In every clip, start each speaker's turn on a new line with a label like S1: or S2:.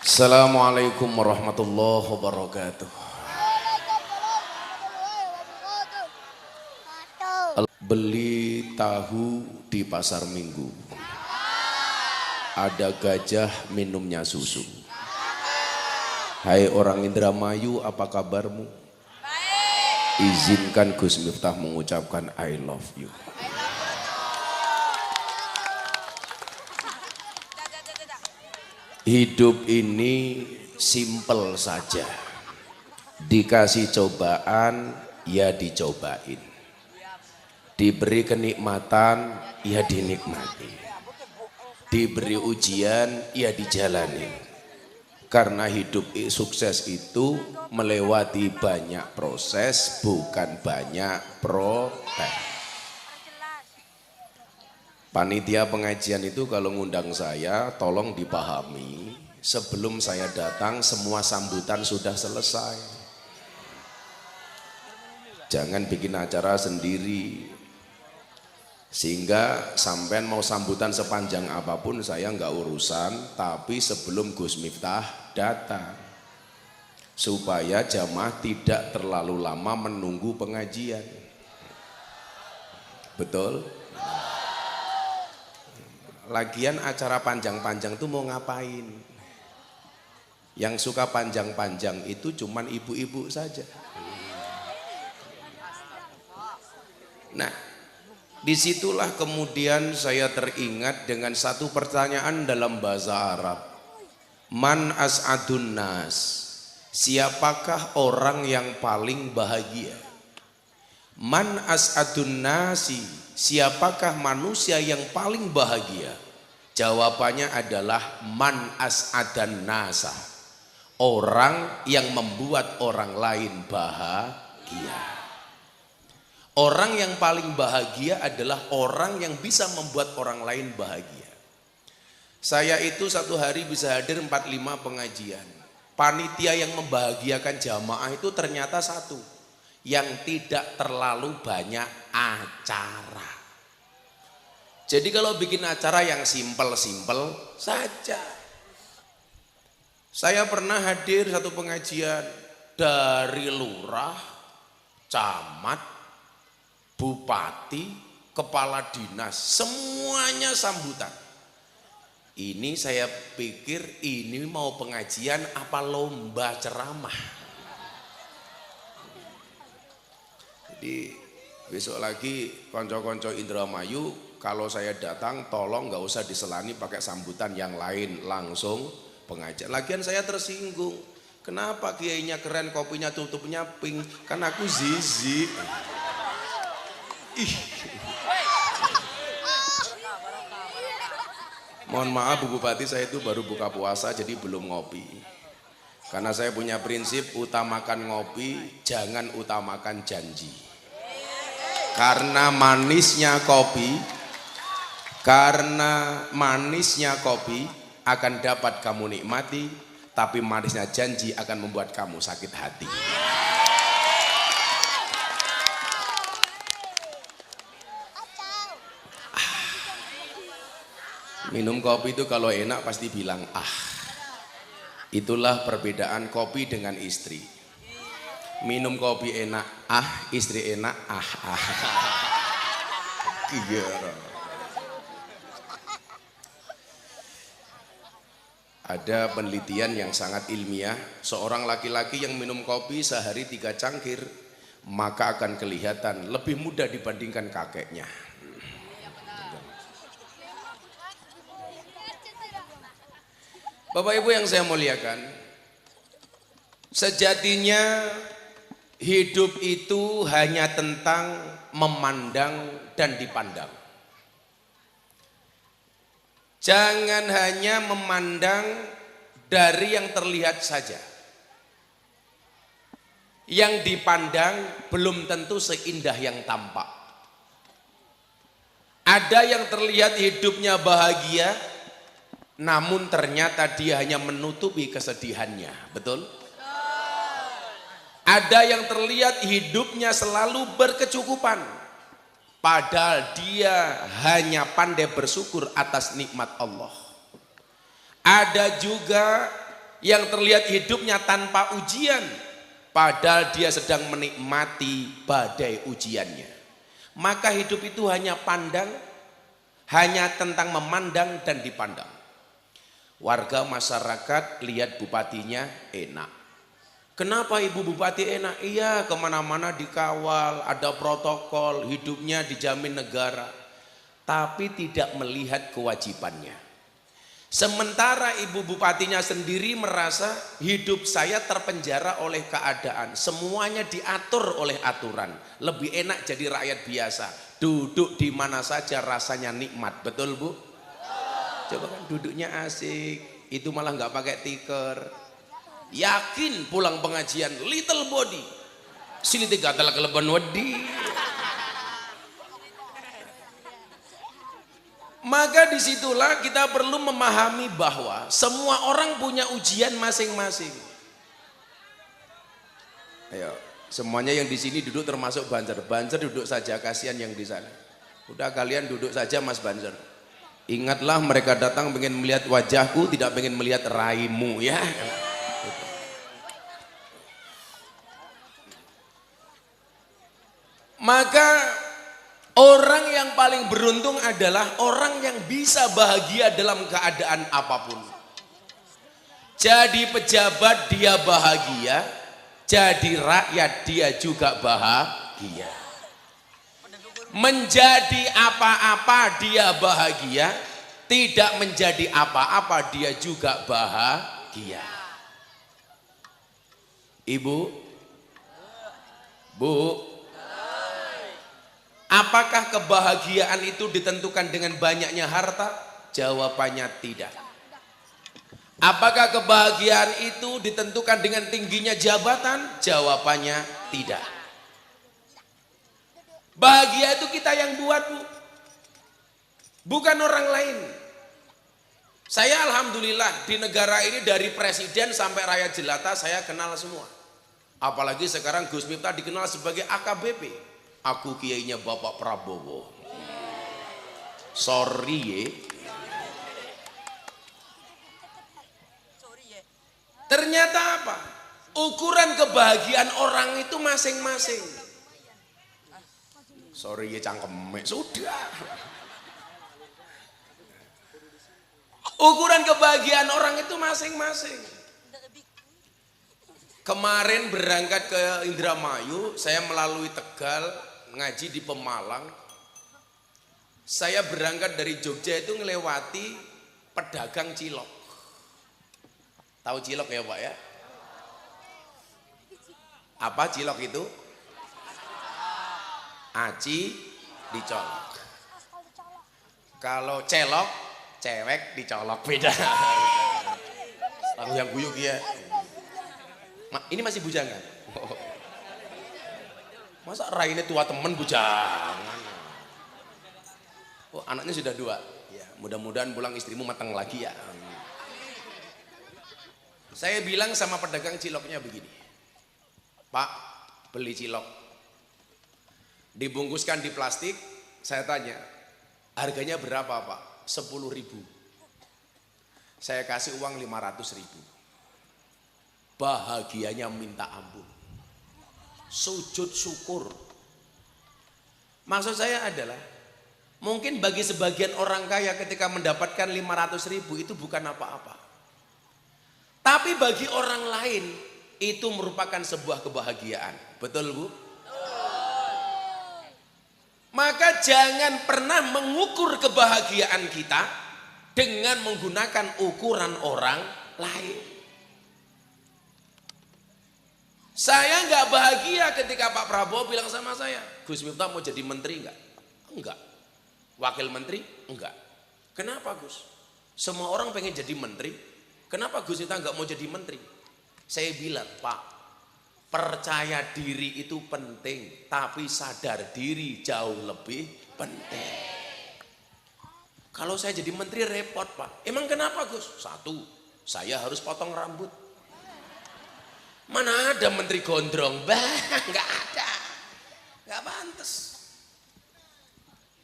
S1: Assalamualaikum warahmatullahi wabarakatuh. Beli tahu di pasar Minggu, ada gajah minumnya susu. Hai orang Indramayu, apa kabarmu? Izinkan Gus Miftah mengucapkan I love you. Hidup ini simpel saja. Dikasih cobaan, ya dicobain. Diberi kenikmatan, ya dinikmati. Diberi ujian, ya dijalani. Karena hidup sukses itu melewati banyak proses, bukan banyak protes. Panitia pengajian itu kalau ngundang saya, tolong dipahami, sebelum saya datang semua sambutan sudah selesai. Jangan bikin acara sendiri, sehingga sampean mau sambutan sepanjang apapun saya nggak urusan, tapi sebelum Gus Miftah datang, supaya jamaah tidak terlalu lama menunggu pengajian. Betul? Lagian acara panjang-panjang itu mau ngapain? Yang suka panjang-panjang itu cuman ibu-ibu saja. Nah, disitulah kemudian saya teringat dengan satu pertanyaan dalam bahasa Arab. Man as'adun nas? Siapakah orang yang paling bahagia? Man as'adun nasi? Siapakah manusia yang paling bahagia? Jawabannya adalah man as'adan nasa. Orang yang membuat orang lain bahagia. Orang yang paling bahagia adalah orang yang bisa membuat orang lain bahagia. Saya itu satu hari bisa hadir 45 pengajian. Panitia yang membahagiakan jamaah itu ternyata satu, yang tidak terlalu banyak acara. Jadi kalau bikin acara yang simpel-simpel saja. Saya pernah hadir satu pengajian dari lurah, camat, bupati, kepala dinas, semuanya sambutan. Ini saya pikir ini mau pengajian apa lomba ceramah. Jadi besok lagi konco-konco Indramayu, kalau saya datang tolong nggak usah diselani pakai sambutan yang lain, langsung pengajian. Lagian saya tersinggung, kenapa kiainya keren, kopinya tutupnya pink, kan aku zizi. Ih. Mohon maaf Bu Bupati, saya itu baru buka puasa jadi belum ngopi. Karena saya punya prinsip utamakan ngopi, jangan utamakan janji. Karena manisnya kopi akan dapat kamu nikmati, tapi manisnya janji akan membuat kamu sakit hati. Minum kopi itu kalau enak pasti bilang ah. Itulah perbedaan kopi dengan istri. Minum kopi enak ah, istri enak ah. Kira. Ada penelitian yang sangat ilmiah, seorang laki-laki yang minum kopi sehari 3 cangkir maka akan kelihatan lebih muda dibandingkan kakeknya. Bapak Ibu yang saya muliakan, sejatinya hidup itu hanya tentang memandang dan dipandang. Jangan hanya memandang dari yang terlihat saja. Yang dipandang belum tentu seindah yang tampak. Ada yang terlihat hidupnya bahagia, namun ternyata dia hanya menutupi kesedihannya. Betul? Ada yang terlihat hidupnya selalu berkecukupan, padahal dia hanya pandai bersyukur atas nikmat Allah. Ada juga yang terlihat hidupnya tanpa ujian, padahal dia sedang menikmati badai ujiannya. Maka hidup itu hanya tentang memandang dan dipandang. Warga masyarakat lihat bupatinya enak. Kenapa ibu bupati enak? Iya, kemana-mana dikawal, ada protokol, hidupnya dijamin negara. Tapi tidak melihat kewajibannya. Sementara ibu bupatinya sendiri merasa hidup saya terpenjara oleh keadaan. Semuanya diatur oleh aturan. Lebih enak jadi rakyat biasa. Duduk di mana saja rasanya nikmat. Betul Bu? Coba kan duduknya asik. Itu malah nggak pakai tikar. Yakin pulang pengajian little body. Sini tiga telah keleban wedi. Maka disitulah kita perlu memahami bahwa semua orang punya ujian masing-masing. Ayo, semuanya yang di sini duduk termasuk Banser. Banser duduk saja, kasihan yang di sana. Udah kalian duduk saja Mas Banser. Ingatlah mereka datang pengen melihat wajahku, tidak pengen melihat raimu ya. Maka orang yang paling beruntung adalah orang yang bisa bahagia dalam keadaan apapun. Jadi pejabat dia bahagia, jadi rakyat dia juga bahagia. Menjadi apa-apa dia bahagia, tidak menjadi apa-apa dia juga bahagia. Ibu, Bu, apakah kebahagiaan itu ditentukan dengan banyaknya harta? Jawabannya tidak. Apakah kebahagiaan itu ditentukan dengan tingginya jabatan? Jawabannya tidak. Bahagia itu kita yang buat, Bu. Bukan orang lain. Saya alhamdulillah di negara ini dari presiden sampai rakyat jelata saya kenal semua. Apalagi sekarang Gus Miftah dikenal sebagai AKBP. Aku kiainya Bapak Prabowo. Sorry ye. Ternyata apa? Ukuran kebahagiaan orang itu masing-masing. Sorry ye cangkemek. Sudah. Ukuran kebahagiaan orang itu masing-masing. Kemarin berangkat ke Indramayu, saya melalui Tegal, ngaji di Pemalang. Saya berangkat dari Jogja itu ngelewati pedagang cilok. Tahu cilok ya Pak ya? Apa cilok itu? Aci dicolok. Kalau celok, cewek dicolok, beda. Tahu yang guyuk ya. Ini masih bujangan. Masa raine tua temen bujangan? Oh, anaknya sudah 2. Ya, mudah-mudahan pulang istrimu matang lagi ya. Saya bilang sama pedagang ciloknya begini. Pak, beli cilok. Dibungkuskan di plastik, saya tanya, harganya berapa Pak? 10.000. Saya kasih uang 500.000. Bahagianya minta ampun. Sujud syukur. Maksud saya adalah, mungkin bagi sebagian orang kaya ketika mendapatkan 500.000 itu bukan apa-apa. Tapi bagi orang lain itu merupakan sebuah kebahagiaan. Betul Bu? Maka jangan pernah mengukur kebahagiaan kita dengan menggunakan ukuran orang lain. Saya nggak bahagia ketika Pak Prabowo bilang sama saya, Gus Miftah mau jadi menteri enggak? Enggak. Wakil menteri? Enggak. Kenapa Gus? Semua orang pengen jadi menteri. Kenapa Gus Miftah enggak mau jadi menteri? Saya bilang, Pak, percaya diri itu penting, tapi sadar diri jauh lebih penting. Kalau saya jadi menteri repot Pak. Emang kenapa Gus? 1, saya harus potong rambut. Mana ada menteri gondrong? Nggak ada. Nggak pantas.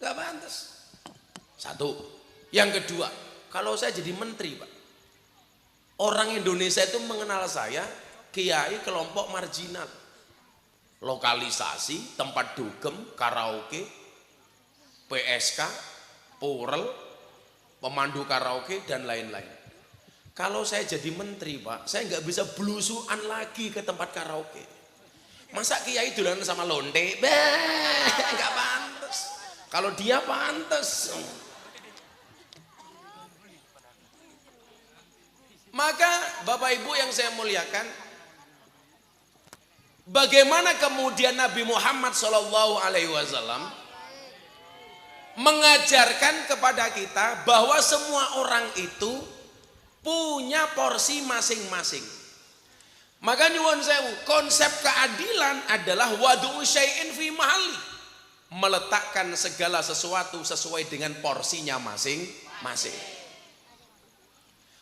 S1: Nggak pantas. 1. Yang kedua, kalau saya jadi menteri Pak, Orang Indonesia itu mengenal saya kiai kelompok marginal. Lokalisasi, tempat dugem, karaoke, PSK, Purel, pemandu karaoke dan lain-lain. Kalau saya jadi menteri Pak, saya nggak bisa belusuan lagi ke tempat karaoke. Masa kiai duluan sama lonte? Nggak pantas. Kalau dia pantas. Maka Bapak Ibu yang saya muliakan, bagaimana kemudian Nabi Muhammad SAW mengajarkan kepada kita bahwa semua orang itu punya porsi masing-masing. Maka nyuwun sewu, konsep keadilan adalah wadu'u syai'in fi mahalli, meletakkan segala sesuatu sesuai dengan porsinya masing-masing.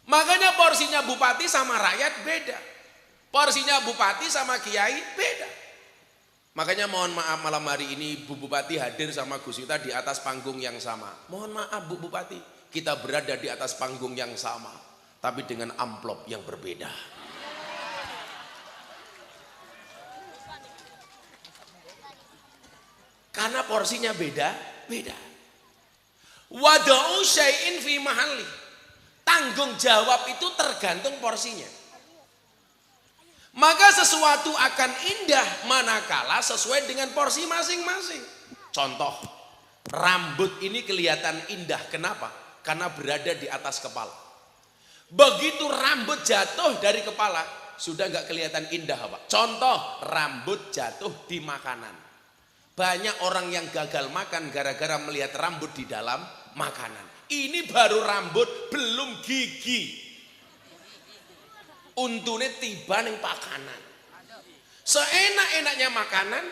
S1: Makanya porsinya bupati sama rakyat beda, porsinya bupati sama kiai beda. Makanya mohon maaf malam hari ini Bu Bupati hadir sama Gus Yuta di atas panggung yang sama. Mohon maaf Bu Bupati, kita berada di atas panggung yang sama, tapi dengan amplop yang berbeda. Karena porsinya beda. Wada'u syai'in fi mahalli. Tanggung jawab itu tergantung porsinya. Maka sesuatu akan indah manakala sesuai dengan porsi masing-masing. Contoh, rambut ini kelihatan indah. Kenapa? Karena berada di atas kepala. Begitu rambut jatuh dari kepala, sudah nggak kelihatan indah Pak. Contoh, rambut jatuh di makanan. Banyak orang yang gagal makan gara-gara melihat rambut di dalam makanan. Ini baru rambut, belum gigi. Untune tiba ning pakanan. Seenak-enaknya makanan,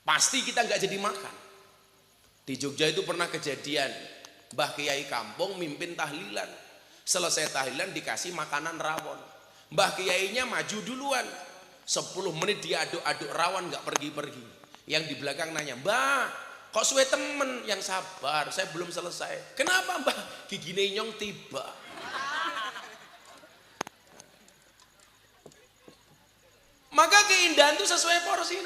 S1: pasti kita nggak jadi makan. Di Jogja itu pernah kejadian, Mbah Kiai kampung mimpin tahlilan. Selesai tahlilan dikasih makanan rawon. Mbah Kiainya maju duluan. 10 menit dia aduk-aduk rawon nggak pergi-pergi. Yang di belakang nanya, Mbah, kok suwe temen? Yang sabar, saya belum selesai. Kenapa Mbah? Gigine nyong tiba. Maka keindahan itu sesuai porsi.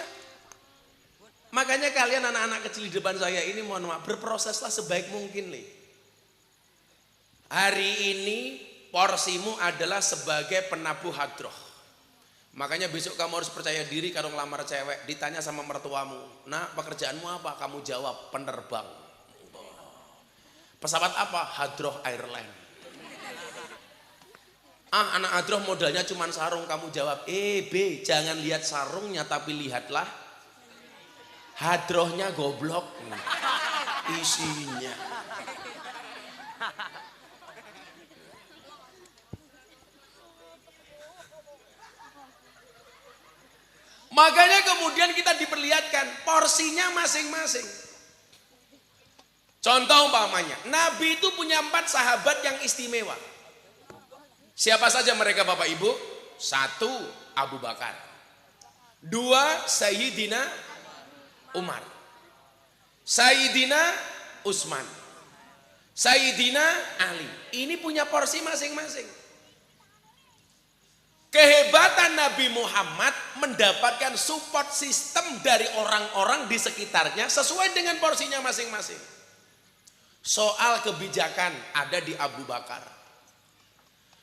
S1: Makanya kalian anak-anak kecil di depan saya ini mohon maaf, berproseslah sebaik mungkin nih. Hari ini porsimu adalah sebagai penabuh hadroh. Makanya besok kamu harus percaya diri kalau ngelamar cewek, ditanya sama mertuamu, nah pekerjaanmu apa? Kamu jawab penerbang. Pesawat apa? Hadroh Airline. Ah, anak hadroh modalnya cuma sarung, kamu jawab B, jangan lihat sarungnya tapi lihatlah hadrohnya goblok isinya. Makanya kemudian kita diperlihatkan porsinya masing-masing. Contoh umpamanya, Nabi itu punya 4 sahabat yang istimewa. Siapa saja mereka Bapak Ibu? 1, Abu Bakar. 2, Sayyidina Umar. Sayyidina Utsman. Sayyidina Ali. Ini punya porsi masing-masing. Kehebatan Nabi Muhammad mendapatkan support sistem dari orang-orang di sekitarnya sesuai dengan porsinya masing-masing. Soal kebijakan ada di Abu Bakar.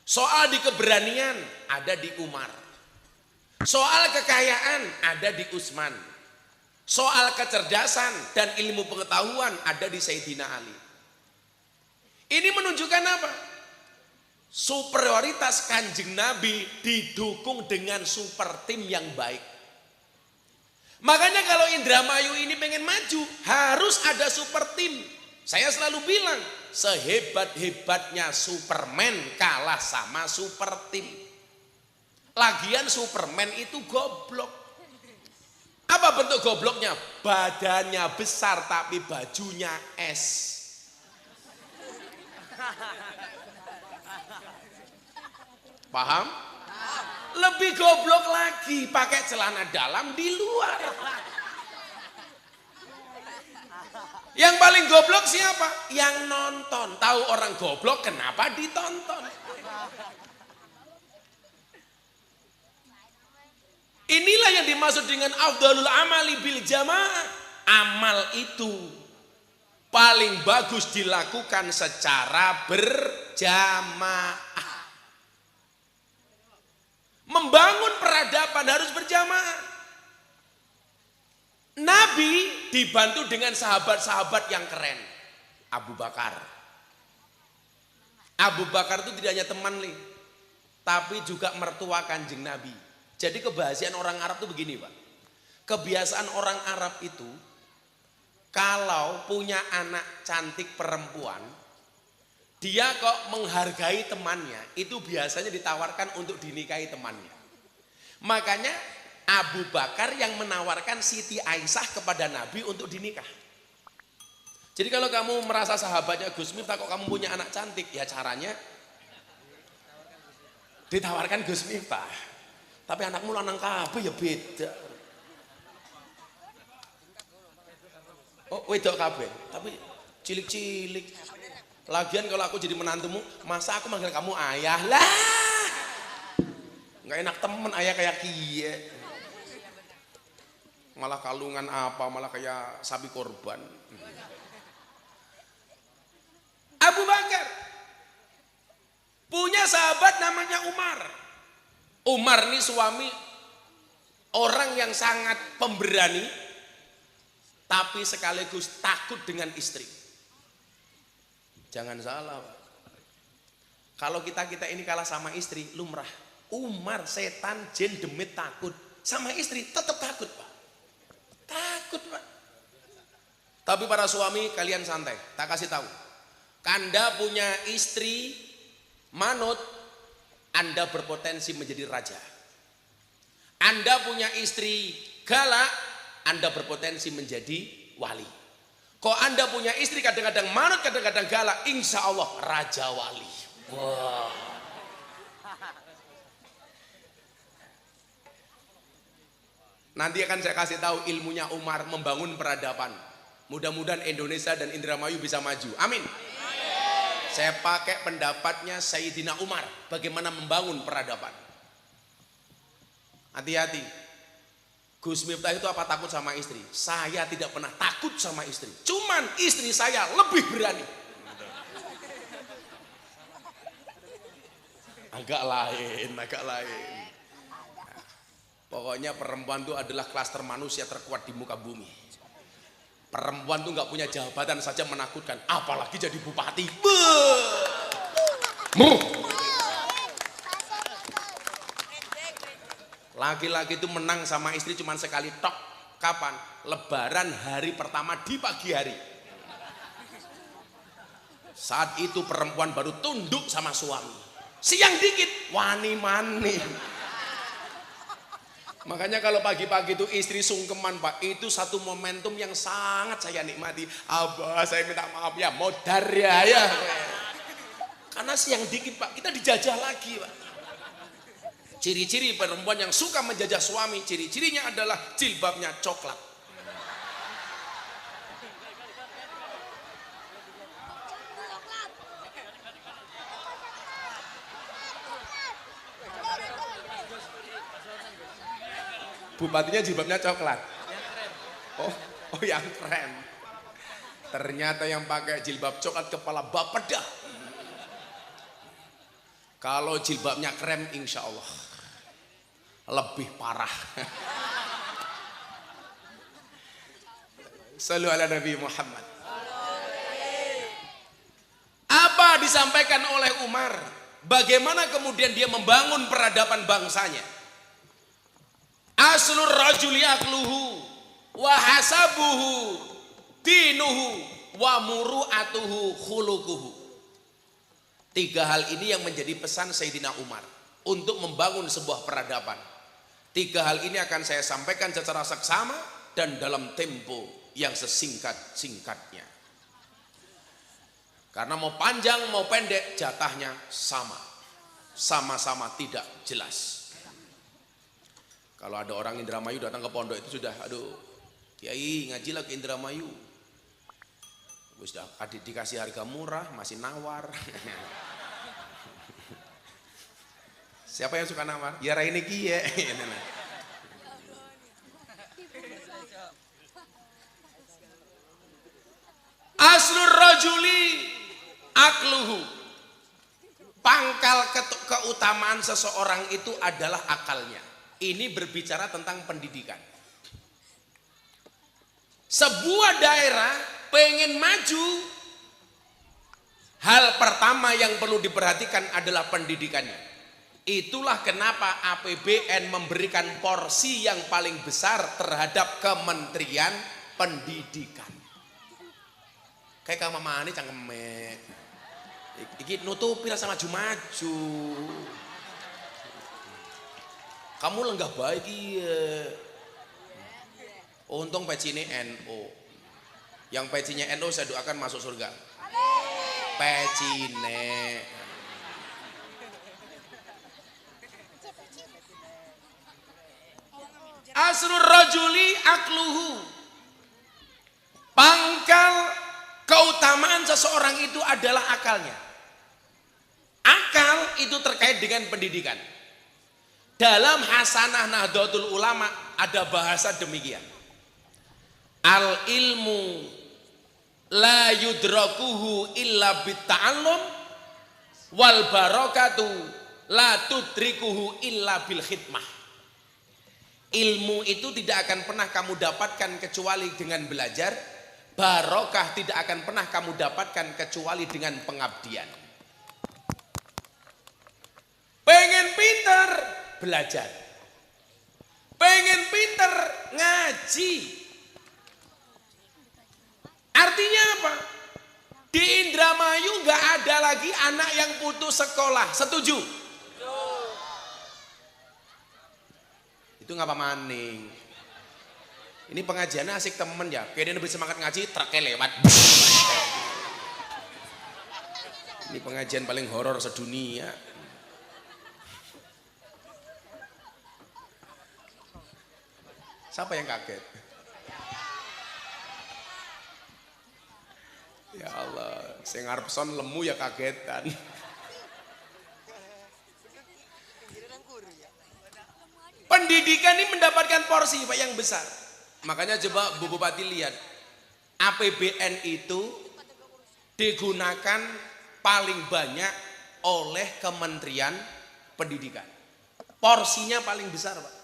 S1: Soal di keberanian ada di Umar. Soal kekayaan ada di Utsman. Soal kecerdasan dan ilmu pengetahuan ada di Sayyidina Ali. Ini menunjukkan apa? Superioritas Kanjeng Nabi didukung dengan super tim yang baik. Makanya kalau Indramayu ini pengen maju, harus ada super tim. Saya selalu bilang, sehebat-hebatnya Superman kalah sama super tim. Lagian Superman itu goblok. Apa bentuk gobloknya? Badannya besar tapi bajunya es. Paham? Lebih goblok lagi, pakai celana dalam di luar. Yang paling goblok siapa? Yang nonton. Tahu orang goblok kenapa ditonton? Inilah yang dimaksud dengan afdhalul amali bil jamaah. Amal itu paling bagus dilakukan secara berjamaah. Membangun peradaban harus berjamaah. Nabi dibantu dengan sahabat-sahabat yang keren. Abu Bakar. Abu Bakar itu tidak hanya teman nih, tapi juga mertua Kanjeng Nabi. Jadi kebiasaan orang Arab itu begini Pak. Kebiasaan orang Arab itu kalau punya anak cantik perempuan, dia kok menghargai temannya, itu biasanya ditawarkan untuk dinikahi temannya. Makanya Abu Bakar yang menawarkan Siti Aisyah kepada Nabi untuk dinikah. Jadi kalau kamu merasa sahabatnya Gus Miftah kok kamu punya anak cantik, ya caranya ditawarkan Gus Miftah. Tapi anakmu lanang kabeh ya beda. Oh wedok kabeh, tapi cilik-cilik. Lagian kalau aku jadi menantumu, masa aku manggil kamu ayah lah? Nggak enak temen ayah kayak kie. Malah kalungan apa, malah kayak sapi korban. Abu Bakar punya sahabat namanya Umar. Umar ini suami orang yang sangat pemberani, tapi sekaligus takut dengan istri. Jangan salah Pak. Kalau kita ini kalah sama istri lumrah. Umar setan jin demit takut, sama istri tetap takut Pak. Takut Pak. Tapi para suami kalian santai, tak kasih tahu. Anda punya istri manut, Anda berpotensi menjadi raja. Anda punya istri galak, Anda berpotensi menjadi wali. Kok Anda punya istri kadang-kadang manut, kadang-kadang galak, insya Allah raja wali. Wow. Nanti akan saya kasih tahu ilmunya Umar membangun peradaban. Mudah-mudahan Indonesia dan Indramayu bisa maju. Amin. Saya pakai pendapatnya Sayyidina Umar bagaimana membangun peradaban. Hati-hati. Gus Miftah itu apa takut sama istri? Saya tidak pernah takut sama istri. Cuman istri saya lebih berani. Agak lain. Pokoknya perempuan itu adalah klaster manusia terkuat di muka bumi. Perempuan itu nggak punya jabatan saja menakutkan, apalagi jadi bupati. Laki-laki itu menang sama istri cuma sekali tok. Kapan? Lebaran hari pertama di pagi hari. Saat itu perempuan baru tunduk sama suami. Siang dikit wani-mani. Makanya kalau pagi-pagi itu istri sungkeman Pak, itu satu momentum yang sangat saya nikmati. Abah saya minta maaf ya, modar ya. Karena siang dikit Pak, kita dijajah lagi Pak. Ciri-ciri perempuan yang suka menjajah suami, ciri-cirinya adalah jilbabnya coklat. Bupatinya jilbabnya coklat. Oh yang krem. Ternyata yang pakai jilbab coklat kepala bapeda. Kalau jilbabnya krem insya Allah lebih parah. Sallu ala Nabi Muhammad. Apa disampaikan oleh Umar? Bagaimana kemudian dia membangun peradaban bangsanya? Aslur rajuli akluhu wa hasabuhu dinuhu wa muru'atuhu khuluquhu. Tiga hal ini yang menjadi pesan Sayyidina Umar untuk membangun sebuah peradaban. Tiga hal ini akan saya sampaikan secara seksama dan dalam tempo yang sesingkat-singkatnya. Karena mau panjang mau pendek jatahnya sama. Sama-sama tidak jelas. Kalau ada orang Indramayu datang ke pondok itu sudah, aduh, Kiai ngaji lah ke Indramayu. Sudah dikasih harga murah, masih nawar. Siapa yang suka nawar? Ya Raini Kie. akluhu. Pangkal keutamaan seseorang itu adalah akalnya. Ini berbicara tentang pendidikan. Sebuah daerah pengen maju, hal pertama yang perlu diperhatikan adalah pendidikannya. Itulah kenapa APBN memberikan porsi yang paling besar terhadap Kementerian Pendidikan. Kayak kamu mani cangkeme. Iki nutupi rasa maju-maju. Kamu lenggah baik iya. Untung peci ini NO. Yang pecinya NO saya doakan masuk surga. Pecine. Asrul rajuli akluhu. Pangkal keutamaan seseorang itu adalah akalnya. Akal itu terkait dengan pendidikan. Dalam Hasanah Nahdlatul Ulama ada bahasa demikian. Al ilmu la yudrakuhu illa bitta'allum wal barakatu la tudrikuhu illa bil khidmah. Ilmu itu tidak akan pernah kamu dapatkan kecuali dengan belajar. Barokah tidak akan pernah kamu dapatkan kecuali dengan pengabdian. Pengen pinter, belajar. Pengen pinter, ngaji. Artinya apa? Di Indramayu nggak ada lagi anak yang putus sekolah. Setuju? Itu ngapa maning? Ini pengajiannya asik temen ya. Kayaknya lebih semangat ngaji, truknya lewat. Ini pengajian paling horor sedunia. Siapa yang kaget? Ya Allah, saya ngarep son lemu ya kagetan. Pendidikan ini mendapatkan porsi Pak yang besar. Makanya coba Bu Bupati lihat, APBN itu digunakan paling banyak oleh Kementerian Pendidikan. Porsinya paling besar Pak.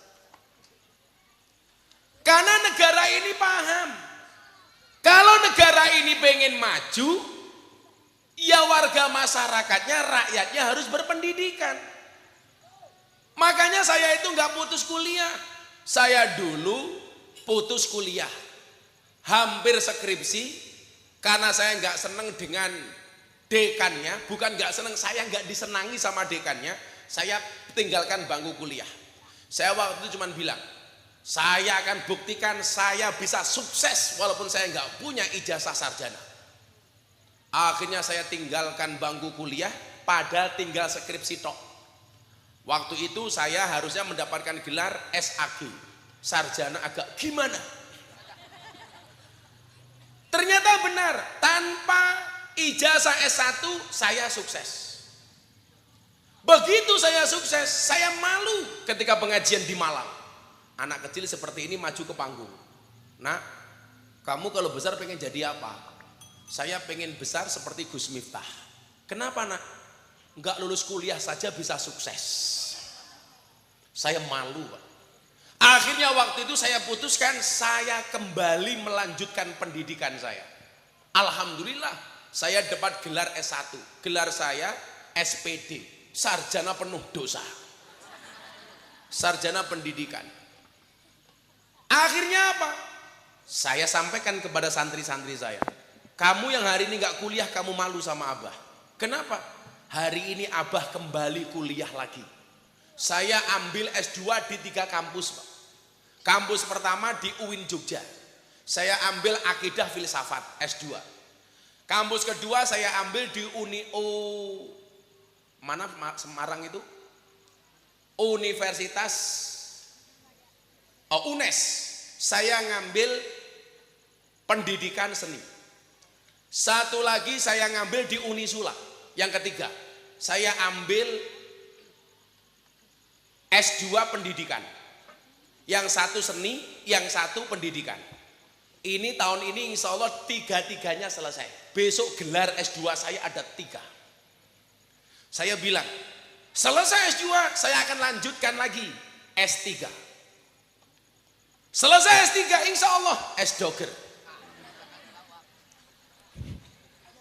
S1: Karena negara ini paham, kalau negara ini pengen maju, ya warga masyarakatnya, rakyatnya harus berpendidikan. Makanya saya itu nggak putus kuliah. Saya dulu putus kuliah, hampir skripsi, karena saya nggak seneng dengan dekannya. Bukan nggak seneng, saya nggak disenangi sama dekannya. Saya tinggalkan bangku kuliah. Saya waktu itu cuma bilang, saya akan buktikan saya bisa sukses walaupun saya nggak punya ijazah sarjana. Akhirnya saya tinggalkan bangku kuliah, padahal tinggal skripsi tok. Waktu itu saya harusnya mendapatkan gelar SAG, sarjana agak gimana. Ternyata benar, tanpa ijazah S1 saya sukses. Begitu saya sukses, saya malu ketika pengajian di Malang. Anak kecil seperti ini maju ke panggung. Nak, kamu kalau besar pengen jadi apa? Saya pengen besar seperti Gus Miftah. Kenapa nak? Enggak lulus kuliah saja bisa sukses. Saya malu Pak. Akhirnya waktu itu saya putuskan saya kembali melanjutkan pendidikan saya. Alhamdulillah saya dapat gelar S1. Gelar saya SPD, sarjana penuh dosa. Sarjana pendidikan. Akhirnya apa? Saya sampaikan kepada santri-santri saya. Kamu yang hari ini gak kuliah, kamu malu sama Abah. Kenapa? Hari ini Abah kembali kuliah lagi. Saya ambil S2 di 3 kampus Pak. Kampus pertama di UIN Jogja. Saya ambil Akidah Filsafat S2. Kampus kedua saya ambil di mana Semarang itu? Universitas UNES. Saya ngambil pendidikan seni. Satu lagi saya ngambil di Unisula. Yang ketiga, saya ambil S2 pendidikan. Yang satu seni, yang satu pendidikan. Ini tahun ini insya Allah 3-3-nya selesai. besok gelar S2 saya ada 3. Saya bilang, selesai S2 saya akan lanjutkan lagi S3. Selesai S3 insya Allah S-Doger.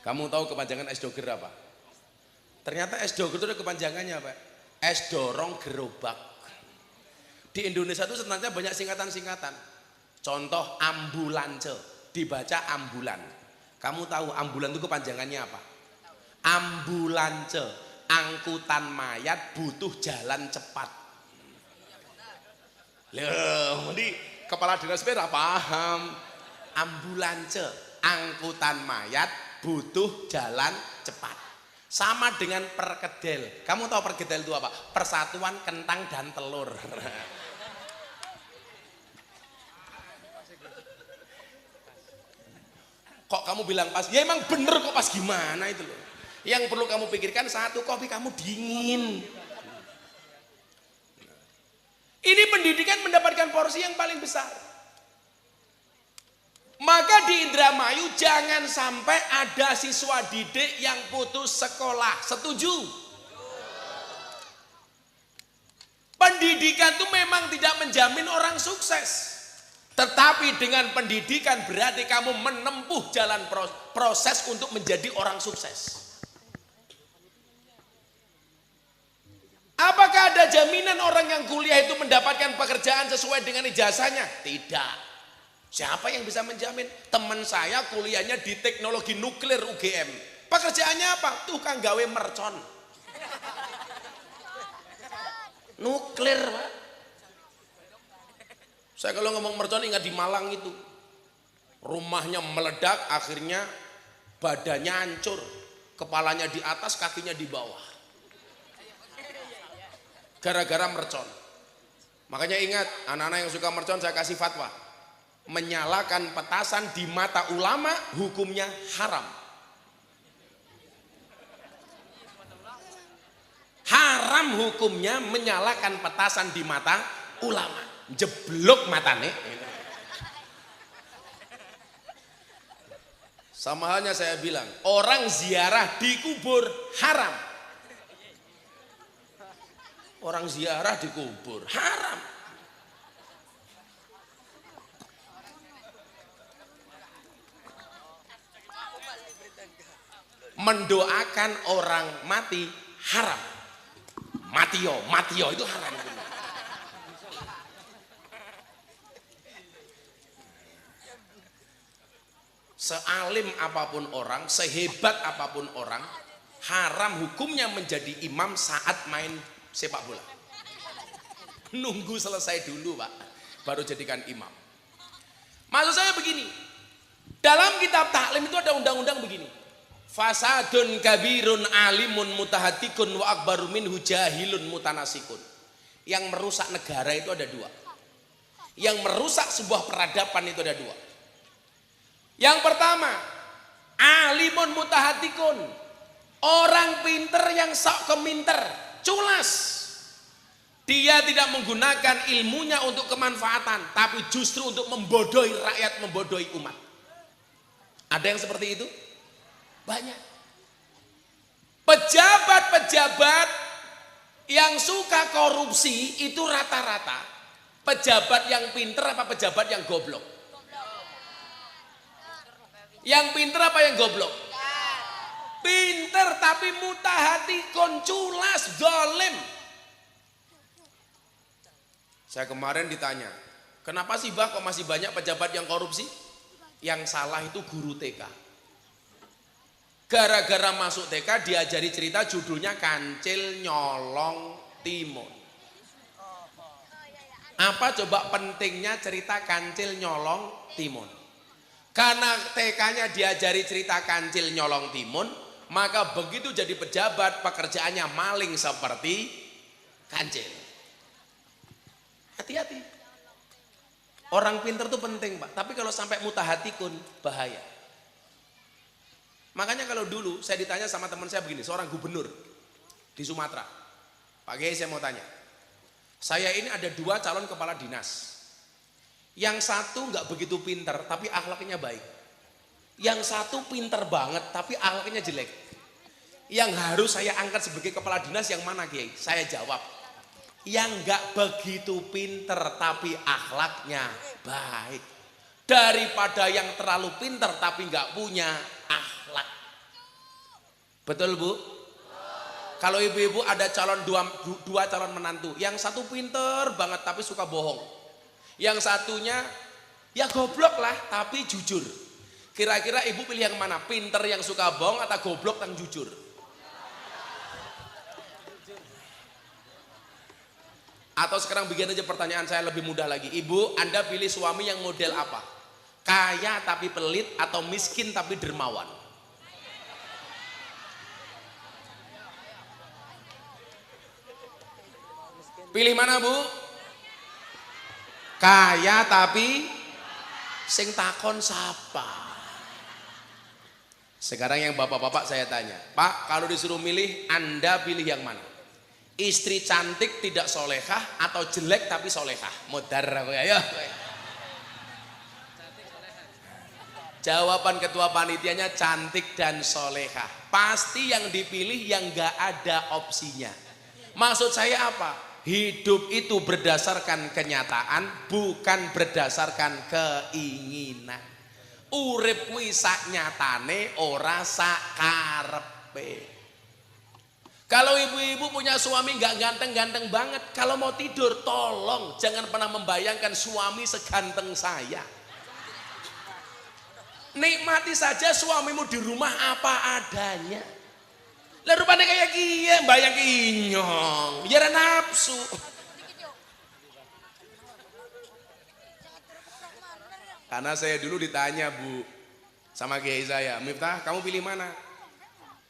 S1: Kamu tahu kepanjangan S-Doger apa? Ternyata S-Doger itu ada kepanjangannya apa? S dorong gerobak. Di Indonesia itu sebenarnya banyak singkatan-singkatan. Contoh ambulance, dibaca ambulan. Kamu tahu ambulan itu kepanjangannya apa? Ambulance, angkutan mayat butuh jalan cepat. Loh, ini kepala dinas sepeda paham. Ambulance, angkutan mayat butuh jalan cepat. Sama dengan perkedel. Kamu tahu perkedel itu apa? Persatuan kentang dan telur. Kok kamu bilang pas? Ya emang bener kok, pas gimana itu loh. Yang perlu kamu pikirkan satu, kopi kamu dingin. Ini pendidikan mendapatkan porsi yang paling besar. Maka di Indramayu jangan sampai ada siswa didik yang putus sekolah. Setuju? Pendidikan itu memang tidak menjamin orang sukses. Tetapi dengan pendidikan berarti kamu menempuh jalan proses untuk menjadi orang sukses. Apakah ada jaminan orang yang kuliah itu mendapatkan pekerjaan sesuai dengan ijazahnya? Tidak. Siapa yang bisa menjamin? Teman saya kuliahnya di teknologi nuklir UGM. Pekerjaannya apa? Tukang gawe mercon. Nuklir, Pak. Saya kalau ngomong mercon ingat di Malang itu. Rumahnya meledak, akhirnya badannya hancur. Kepalanya di atas, kakinya di bawah. Gara-gara mercon. Makanya ingat, anak-anak yang suka mercon saya kasih fatwa. Menyalakan petasan di mata ulama hukumnya haram. Haram hukumnya menyalakan petasan di mata ulama. Jeblok matane. Sama halnya saya bilang, orang ziarah di kubur haram. Orang ziarah di kubur haram. Mendoakan orang mati haram. Matio itu haram. Sealim apapun orang, sehebat apapun orang, haram hukumnya menjadi imam saat main sepak bola. Nunggu selesai dulu, Pak, baru jadikan imam. Maksud saya begini, dalam kitab taklim itu ada undang-undang begini. Fasadun kabirun alimun mutahatikun wa akbaru minhu jahilun mutanasikun. Yang merusak negara itu ada 2. Yang merusak sebuah peradaban itu ada 2. Yang pertama, alimun mutahatikun. Orang pinter yang sok keminter, culas. Dia tidak menggunakan ilmunya untuk kemanfaatan, tapi justru untuk membodohi rakyat, membodohi umat. Ada yang seperti itu? Banyak. Pejabat-pejabat yang suka korupsi itu rata-rata pejabat yang pinter apa pejabat yang goblok? Yang pinter apa yang goblok? Pinter tapi mutahatikun, culas, zalim. Saya kemarin ditanya, kenapa sih Bah kok masih banyak pejabat yang korupsi? Yang salah itu guru TK. Gara-gara masuk TK diajari cerita judulnya Kancil Nyolong Timun. Apa coba pentingnya cerita Kancil Nyolong Timun? Karena TK-nya diajari cerita Kancil Nyolong Timun, maka begitu jadi pejabat pekerjaannya maling seperti kancil. Hati-hati. Orang pinter itu penting, Pak, tapi kalau sampai mutahatikun bahaya. Makanya kalau dulu saya ditanya sama teman saya begini, seorang gubernur di Sumatera. Pak Kiai, saya mau tanya. Saya ini ada 2 calon kepala dinas. Yang satu nggak begitu pinter, tapi akhlaknya baik. Yang satu pinter banget tapi akhlaknya jelek. Yang harus saya angkat sebagai kepala dinas yang mana Kiai? Saya jawab, yang nggak begitu pinter tapi akhlaknya baik, daripada yang terlalu pinter tapi nggak punya akhlak. Betul Bu? Kalau ibu-ibu ada dua calon menantu, yang satu pinter banget tapi suka bohong, yang satunya ya goblok lah tapi jujur. Kira-kira ibu pilih yang mana? Pinter yang suka bohong atau goblok yang jujur? Atau sekarang bikin aja pertanyaan saya lebih mudah lagi. Ibu, Anda pilih suami yang model apa? Kaya tapi pelit atau miskin tapi dermawan? Pilih mana Bu? Kaya tapi sing takon sapa? Sekarang yang bapak-bapak saya tanya, Pak, kalau disuruh milih, Anda pilih yang mana? Istri cantik tidak solehah atau jelek tapi solehah? Modar aku ya. Jawaban ketua panitianya cantik dan solehah. Pasti yang dipilih yang gak ada opsinya. Maksud saya apa? Hidup itu berdasarkan kenyataan, bukan berdasarkan keinginan. Urip kuwi sak nyatane, ora sak karepe. Kalau ibu-ibu punya suami nggak ganteng-ganteng banget, kalau mau tidur tolong jangan pernah membayangkan suami seganteng saya. Nikmati saja suamimu di rumah apa adanya. Lah rupanya kayak gini, bayang inyong, ya nafsu. Karena saya dulu ditanya Bu sama kiai saya, Miftah kamu pilih mana?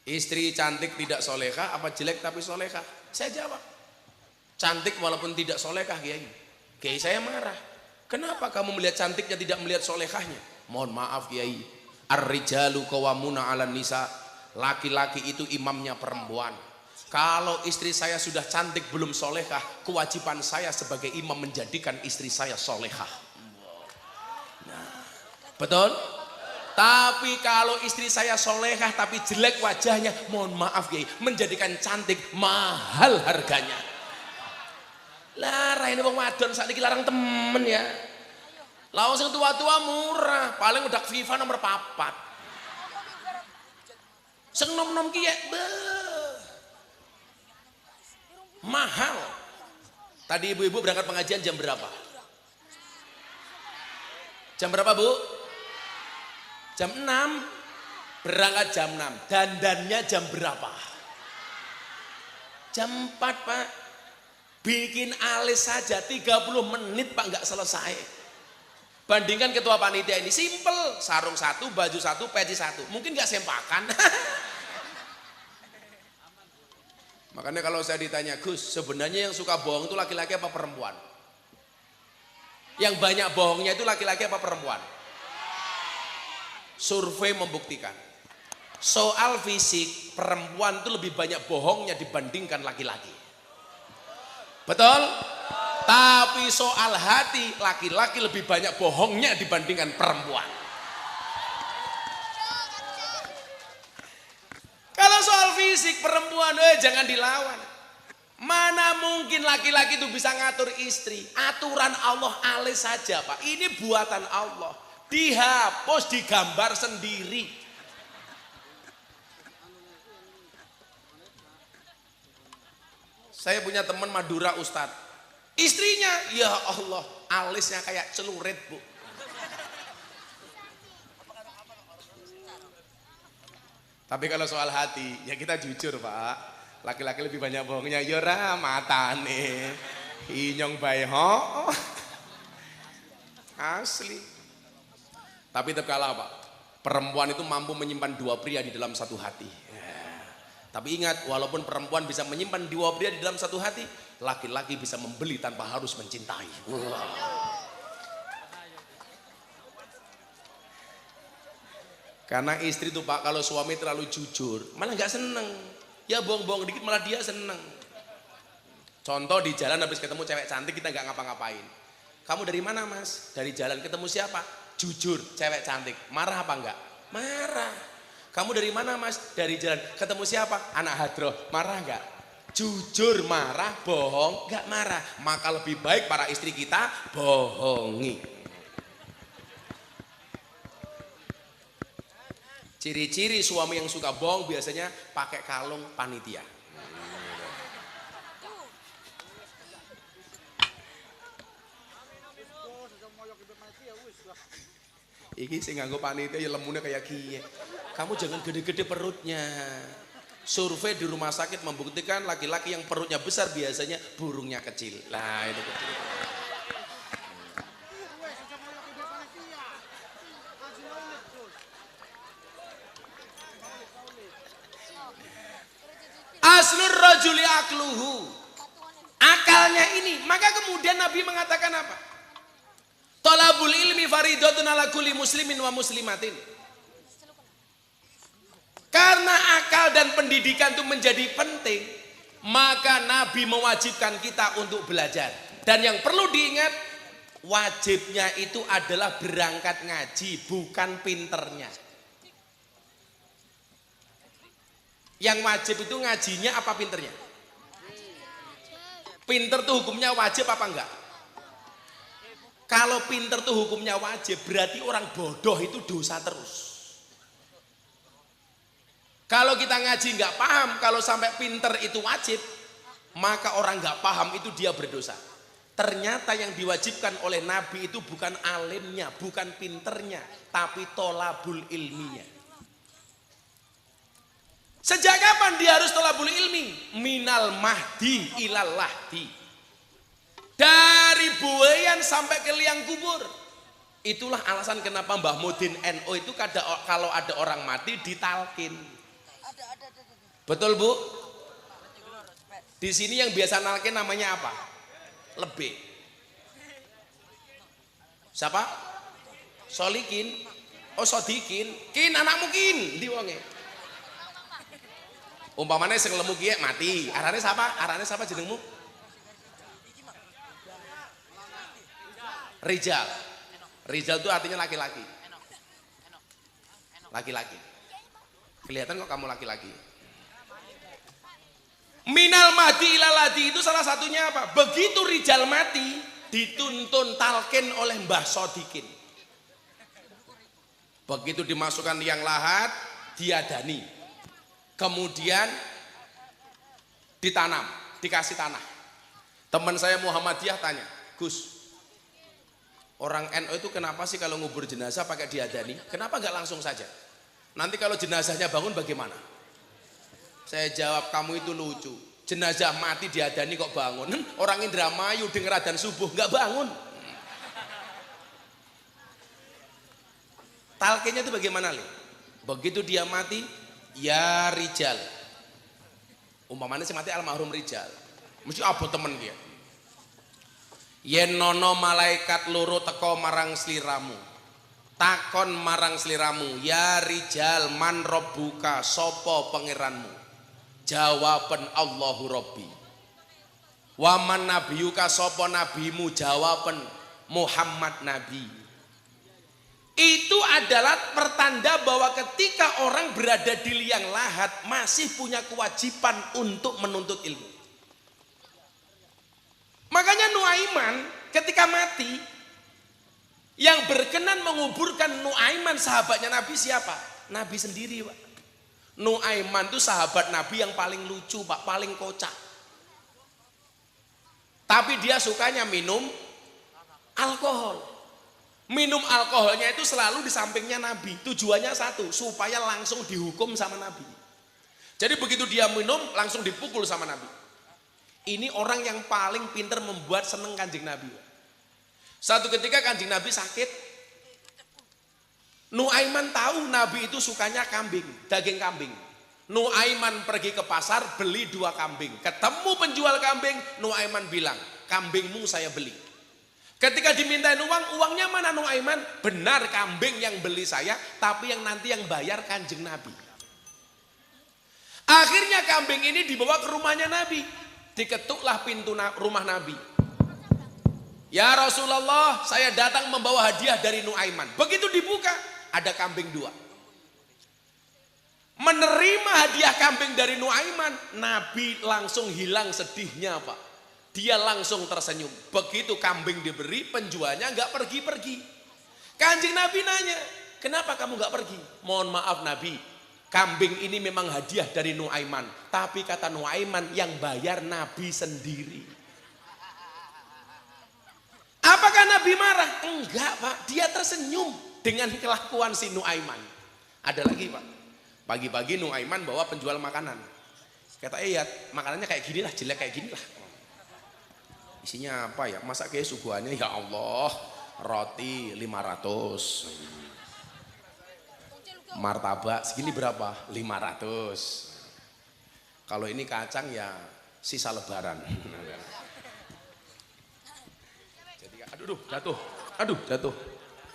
S1: Istri cantik tidak solehah apa jelek tapi solehah? Saya jawab, cantik walaupun tidak solehah Kiai. Kiai saya marah. Kenapa kamu melihat cantiknya tidak melihat solehahnya? Mohon maaf Kiai. Ar-rijalu qawwamuna 'alan nisa. Laki-laki itu imamnya perempuan. Kalau istri saya sudah cantik belum solehah, kewajiban saya sebagai imam menjadikan istri saya solehah. Nah, betul? Tapi kalau istri saya solehah tapi jelek wajahnya, mohon maaf Kiai, menjadikan cantik mahal harganya. Lah raine wong wadon sakniki larang temen ya. Lah sing tua-tua murah, paling udah FIFA nomor 4. Sing nom-nom ki ya mahal. Tadi ibu-ibu berangkat pengajian jam berapa? Jam berapa Bu? Jam 6, berangkat jam 6, dandannya jam berapa? Jam 4 Pak, bikin alis saja 30 menit Pak nggak selesai. Bandingkan ketua panitia ini, simple, sarung satu, baju satu, peci satu, mungkin nggak sempakan. Makanya kalau saya ditanya, Gus sebenarnya yang suka bohong itu laki-laki apa perempuan? Yang banyak bohongnya itu laki-laki apa perempuan? Survei membuktikan soal fisik perempuan itu lebih banyak bohongnya dibandingkan laki-laki. Betul? Tapi soal hati laki-laki lebih banyak bohongnya dibandingkan perempuan. Kalau soal fisik perempuan jangan dilawan. Mana mungkin laki-laki itu bisa ngatur istri? Aturan Allah alis saja Pak. Ini buatan Allah. Dihapus, digambar sendiri. Saya punya teman Madura Ustadz, istrinya ya Allah alisnya kayak celurit Bu. Tapi kalau soal hati ya kita jujur Pak, laki-laki lebih banyak bohongnya. Yora matane inyong bae ho asli. Tapi tetap kalah Pak, perempuan itu mampu menyimpan dua pria di dalam satu hati ya. Tapi ingat, walaupun perempuan bisa menyimpan dua pria di dalam satu hati, laki-laki bisa membeli tanpa harus mencintai. Karena istri tuh Pak, kalau suami terlalu jujur malah gak seneng. Ya bohong-bohong dikit malah dia seneng. Contoh di jalan habis ketemu cewek cantik kita gak ngapa-ngapain. Kamu dari mana Mas? Dari jalan. Ketemu siapa? Jujur, cewek cantik, marah apa enggak? Marah. Kamu dari mana mas? Dari jalan. Ketemu siapa? Anak hadroh. Marah nggak? Jujur marah, bohong nggak marah. Maka lebih baik para istri kita bohongi. Ciri-ciri suami yang suka bohong biasanya pakai kalung panitia. Iki sing nganggo panitia ya lemune kayak kiye. Kamu jangan gede-gede perutnya. Survei di rumah sakit membuktikan laki-laki yang perutnya besar biasanya burungnya kecil. Lah itu kecil. Aslur rajuli akluhu. Akalnya ini. Maka kemudian Nabi mengatakan apa? Thalabul ilmi faridatun ala kulli muslimin wa muslimatin. Karena akal dan pendidikan itu menjadi penting, maka Nabi mewajibkan kita untuk belajar. Dan yang perlu diingat, wajibnya itu adalah berangkat ngaji, bukan pinternya. Yang wajib itu ngajinya apa pinternya? Pinter tuh hukumnya wajib apa enggak? Kalau pinter tuh hukumnya wajib, berarti orang bodoh itu dosa terus. Kalau kita ngaji nggak paham, kalau sampai pinter itu wajib, maka orang nggak paham itu dia berdosa. Ternyata yang diwajibkan oleh Nabi itu bukan alimnya, bukan pinternya, tapi tolabul ilminya. Sejak kapan dia harus tolabul ilmi? Minal mahdi ilal lahdi. Dari buayan sampai ke liang kubur. Itulah alasan kenapa Mbah Mudin NU itu kalau ada orang mati ditalkin. Betul Bu? Di sini yang biasa nalkin namanya apa? Lebih. Siapa? Solikin. Oh Sodikin. Kin anakmu kin. Di wonge. Umpamanya sing lemu kiye mati. Arane siapa? Arane siapa jenengmu? Rijal. Rijal itu artinya laki-laki. Laki-laki. Kelihatan kok kamu laki-laki. Minal mati ilaladi itu salah satunya apa? Begitu Rijal mati, dituntun talqin oleh Mbah Sodikin. Begitu dimasukkan liang lahat, diadani. Kemudian ditanam, dikasih tanah. Teman saya Muhammadiyah tanya, Gus, orang NU itu kenapa sih kalau ngubur jenazah pakai diadani? Kenapa nggak langsung saja? Nanti kalau jenazahnya bangun bagaimana? Saya jawab, kamu itu lucu. Jenazah mati diadani kok bangun? Orang Indramayu denger adzan subuh nggak bangun. Talqinnya itu bagaimana, Le? Begitu dia mati, ya Rijal. Umpamanya si mati almarhum Rijal. Mesti abot temen dia. Yen nono malaikat loro teko marang sliramu. Takon marang sliramu, ya Rijal man robbuka, sopo pangeranmu? Jawaban Allahu Rabbi. Waman nabiyuka, sopo nabimu? Jawaban Muhammad Nabi. Itu adalah pertanda bahwa ketika orang berada di liang lahat masih punya kewajiban untuk menuntut ilmu. Makanya Nuaiman ketika mati, yang berkenan menguburkan Nuaiman sahabatnya Nabi siapa? Nabi sendiri, Pak. Nuaiman itu sahabat Nabi yang paling lucu, Pak, paling kocak. Tapi dia sukanya minum alkohol. Minum alkoholnya itu selalu di sampingnya Nabi. Tujuannya satu, supaya langsung dihukum sama Nabi. Jadi begitu dia minum langsung dipukul sama Nabi. Ini orang yang paling pintar membuat seneng Kanjeng Nabi. Satu ketika Kanjeng Nabi sakit, Nuaiman tahu Nabi itu sukanya kambing, daging kambing. Nuaiman pergi ke pasar beli 2 kambing. Ketemu penjual kambing, Nuaiman bilang, kambingmu saya beli. Ketika dimintain uang, uangnya mana Nuaiman? Benar kambing yang beli saya, tapi yang nanti yang bayar Kanjeng Nabi. Akhirnya kambing ini dibawa ke rumahnya Nabi. Diketuklah pintu rumah Nabi. Ya Rasulullah, saya datang membawa hadiah dari Nuaiman. Begitu dibuka, ada kambing 2. Menerima hadiah kambing dari Nuaiman, Nabi langsung hilang sedihnya Pak. Dia langsung tersenyum. Begitu kambing diberi, penjualnya nggak pergi-pergi. Kanjeng Nabi nanya, kenapa kamu nggak pergi? Mohon maaf Nabi, kambing ini memang hadiah dari Nuaiman. Tapi kata Nuaiman yang bayar Nabi sendiri. Apakah Nabi marah? Enggak Pak, dia tersenyum dengan kelakuan si Nuaiman. Ada lagi Pak, pagi-pagi Nuaiman bawa penjual makanan. Kata iya, makanannya kayak gini lah, jelek kayak gini lah. Isinya apa ya? Masa kayak suguhannya ya Allah, roti 500. Martabak segini berapa? 500. Kalau ini kacang ya sisa lebaran. Jadi aduh jatuh.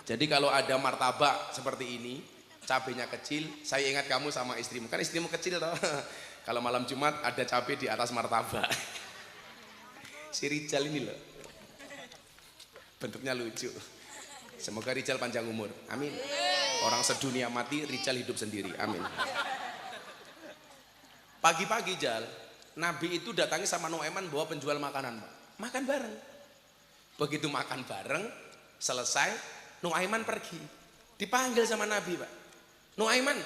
S1: Jadi kalau ada martabak seperti ini, cabenya kecil, saya ingat kamu sama istrimu. Kan istrimu kecil toh. Kalau malam Jumat ada cabai di atas martabak. Si Rijal ini loh. Bentuknya lucu. Semoga Rijal panjang umur. Amin. Orang sedunia mati, Rijal hidup sendiri. Amin. Pagi-pagi Jal, Nabi itu datangi sama Nuaiman bawa penjual makanan, Pak. Makan bareng. Begitu makan bareng, selesai, Nuaiman pergi. Dipanggil sama Nabi, Pak. Nuaiman,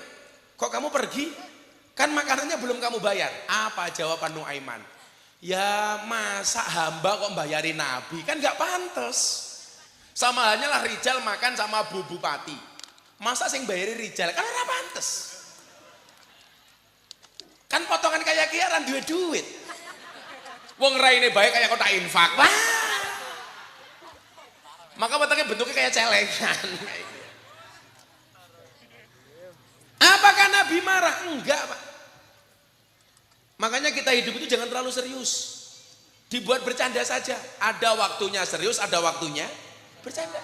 S1: kok kamu pergi? Kan makanannya belum kamu bayar. Apa jawaban Nuaiman? Ya masa hamba kok bayarin Nabi? Kan gak pantas. Sama halnya lah Rijal makan sama Bu Bupati. Masa sing bayarin Rijal? Kan ora pantes. Kan potongan kayak kiaran duit. Wong raine baik kayak kota infak. Wah. Maka bentuknya kayak celengan. Apakah Nabi marah? Enggak Pak. Makanya kita hidup itu jangan terlalu serius. Dibuat bercanda saja. Ada waktunya serius, ada waktunya bercanda.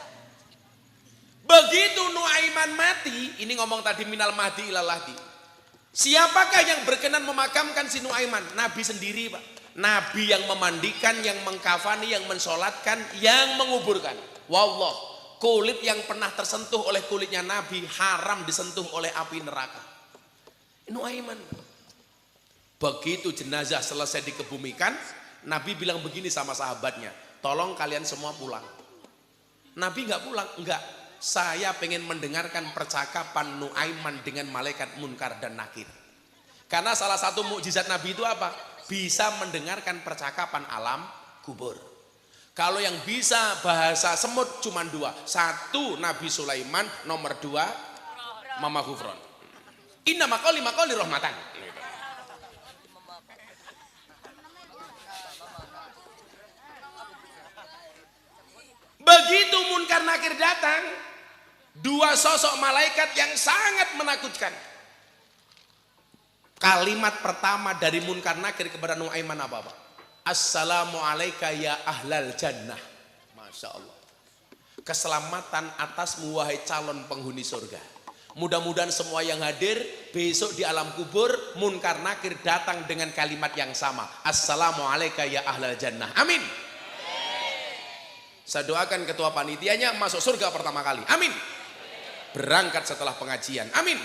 S1: Begitu Nuaiman mati, ini ngomong tadi minal mahdi ilal lahdi. Siapakah yang berkenan memakamkan si Nuaiman? Nabi sendiri Pak. Nabi yang memandikan, yang mengkafani, yang mensolatkan, yang menguburkan. Wallah, kulit yang pernah tersentuh oleh kulitnya Nabi haram disentuh oleh api neraka. Nuaiman. Begitu jenazah selesai dikebumikan, Nabi bilang begini sama sahabatnya, tolong kalian semua pulang. Nabi nggak pulang, enggak. Saya pengen mendengarkan percakapan Nuaiman dengan malaikat Munkar dan Nakir. Karena salah satu mukjizat Nabi itu apa? Bisa mendengarkan percakapan alam kubur. Kalau yang bisa bahasa semut cuma dua. Satu Nabi Sulaiman, nomor dua Mama Gufron. Inna maqali rahmatan. Begitu Munkar Nakir datang, dua sosok malaikat yang sangat menakutkan. Kalimat pertama dari Munkar Nakir kepada Nuaiman apa Pak? Assalamualaikum ya ahlal jannah. Masya Allah. Keselamatan atasmu wahai calon penghuni surga. Mudah-mudahan semua yang hadir besok di alam kubur Munkar Nakir datang dengan kalimat yang sama. Assalamualaikum ya ahlal jannah. Amin. Saya doakan ketua panitianya masuk surga pertama kali. Amin. Berangkat setelah pengajian. Amin.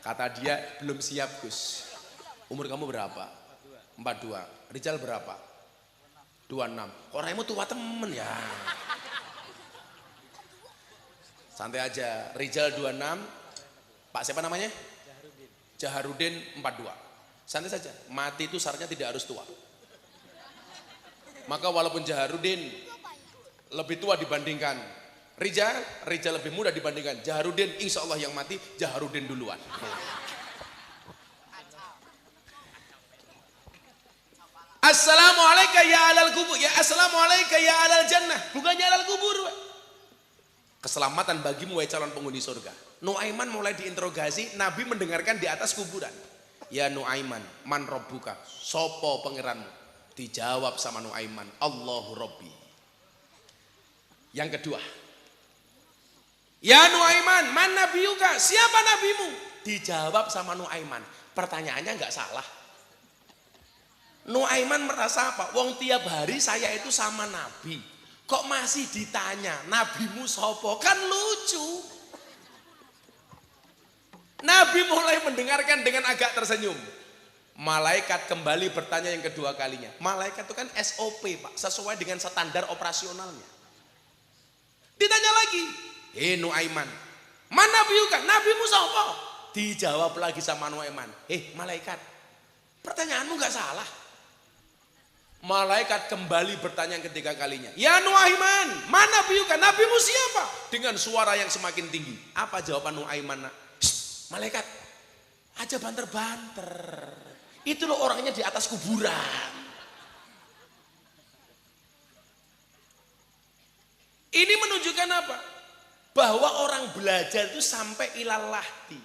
S1: Kata dia, belum siap Gus. Umur kamu berapa? 42. Rijal berapa? 26. Kok raimu tua temen ya? Santai aja. Rijal 26. Pak siapa namanya? Jaharudin 42. Santai saja, mati itu syaratnya tidak harus tua. Maka walaupun Jaharudin lebih tua dibandingkan Rijal lebih muda dibandingkan Jaharudin, insya Allah yang mati Jaharudin duluan. Assalamualaikum ya alal kubur, ya assalamualaikum ya alal jannah, bukannya alal kubur. Keselamatan bagimu wahai calon penghuni surga. Nuaiman mulai diinterogasi, Nabi mendengarkan di atas kuburan. Ya Nuaiman, man robbuka, sopo pangeranmu? Dijawab sama Nuaiman, Allahu Rabbi. Yang kedua, ya Nuaiman, man nabiyuka, siapa nabimu? Dijawab sama Nuaiman. Pertanyaannya nggak salah. Nuaiman merasa apa? Wong tiap hari saya itu sama Nabi. kok masih ditanya nabimu sopo, kan lucu. Nabi mulai mendengarkan dengan agak tersenyum. Malaikat kembali bertanya yang kedua kalinya. Malaikat itu kan SOP Pak, sesuai dengan standar operasionalnya. Ditanya lagi, Nuaiman, mana nabiuka, nabimu sopo? Dijawab lagi sama Nuaiman, malaikat, pertanyaanmu gak salah. Malaikat kembali bertanya yang ketiga kalinya, ya Nuaiman, mana nabiuka, nabimu siapa? Dengan suara yang semakin tinggi. Apa jawaban Nuaiman? Malaikat, aja banter-banter. Itu loh orangnya di atas kuburan. Ini menunjukkan apa? Bahwa orang belajar itu sampai ilalahti.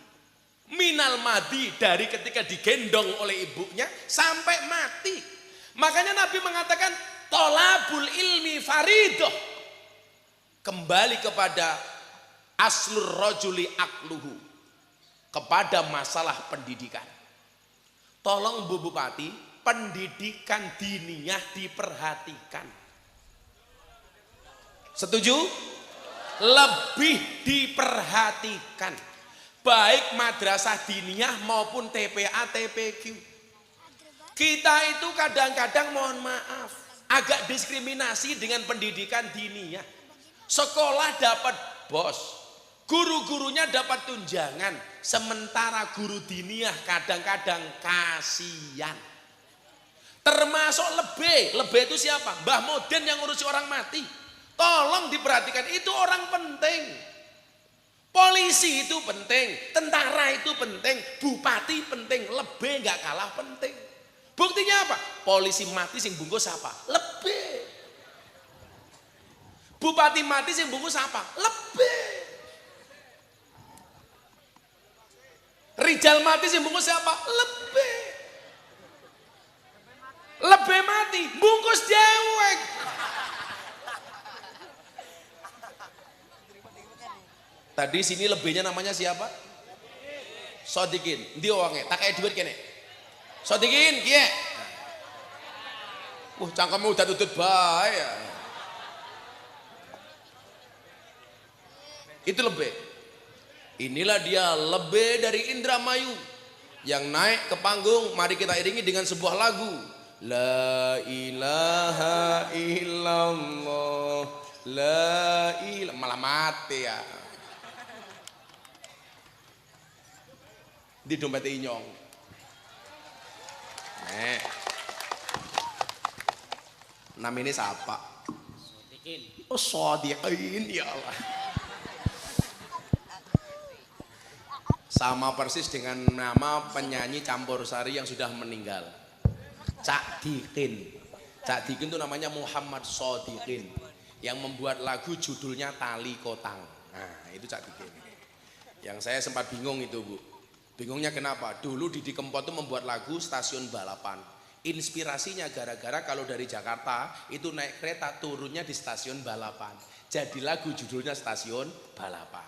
S1: Minal madi, dari ketika digendong oleh ibunya sampai mati. Makanya Nabi mengatakan tolabul ilmi faridoh. Kembali kepada aslur rojuli akluhu, kepada masalah pendidikan. Tolong Bu Bupati, pendidikan diniyah diperhatikan. Setuju? Lebih diperhatikan. Baik madrasah diniyah maupun TPA, TPQ. Kita itu kadang-kadang mohon maaf, agak diskriminasi dengan pendidikan diniyah. Sekolah dapat bos, guru-gurunya dapat tunjangan, sementara guru diniyah kadang-kadang kasihan. Termasuk lebih itu siapa? Mbah Moden yang ngurusi orang mati. Tolong diperhatikan, itu orang penting. Polisi itu penting, tentara itu penting, bupati penting, lebih nggak kalah penting. Buktinya apa? Polisi mati sing bungkus apa? Lebih. Bupati mati sing bungkus apa? Lebih. Rijal mati sing bungkus siapa? Lebih. Lebih mati, bungkus dewek. Tadi sini lebihnya namanya siapa? Sodikin. Ndi wonge? Tak kayak duit kene. Sodikin, kiye. Cangkemmu udah tutut bae ya. Itu lebih. Inilah dia lebih dari Indramayu yang naik ke panggung. Mari kita iringi dengan sebuah lagu. La ilaha illallah, la ilaha, malah mati ya. Di dompet inyong. Namanya siapa? Sodikin. Oh Sodikin, ya Allah. Sama persis dengan nama penyanyi campur sari yang sudah meninggal. Cak Dikin. Cak Dikin itu namanya Muhammad Sodikin, yang membuat lagu judulnya Tali Kotang. Nah itu Cak Dikin. Yang saya sempat bingung itu Bu. Bingungnya kenapa? Dulu Didi Kempot itu membuat lagu Stasiun Balapan. Inspirasinya gara-gara kalau dari Jakarta itu naik kereta turunnya di Stasiun Balapan. Jadi lagu judulnya Stasiun Balapan.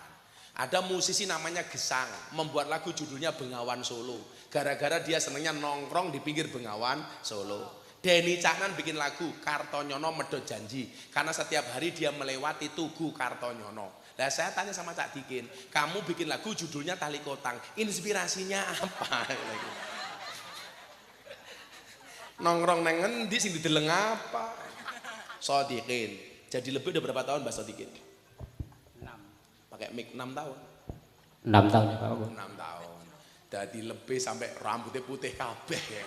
S1: Ada musisi namanya Gesang, membuat lagu judulnya Bengawan Solo. Gara-gara dia senangnya nongkrong di pinggir Bengawan Solo. Denny Caknan bikin lagu Kartonyono Medhot Janji, karena setiap hari dia melewati Tugu Kartonyono. Nah saya tanya sama Cak Dikin, kamu bikin lagu judulnya Tali Kotang, inspirasinya apa? Nongkrong neng ngendi sing dideleng apa? Sodikin. Jadi lebih udah berapa tahun Mbak Sodikin? 6. Pakai mic 6 tahun.
S2: 6 tahun ya Pak.
S1: 6 tahun. Jadi lebih sampai rambutnya putih kabeh ya.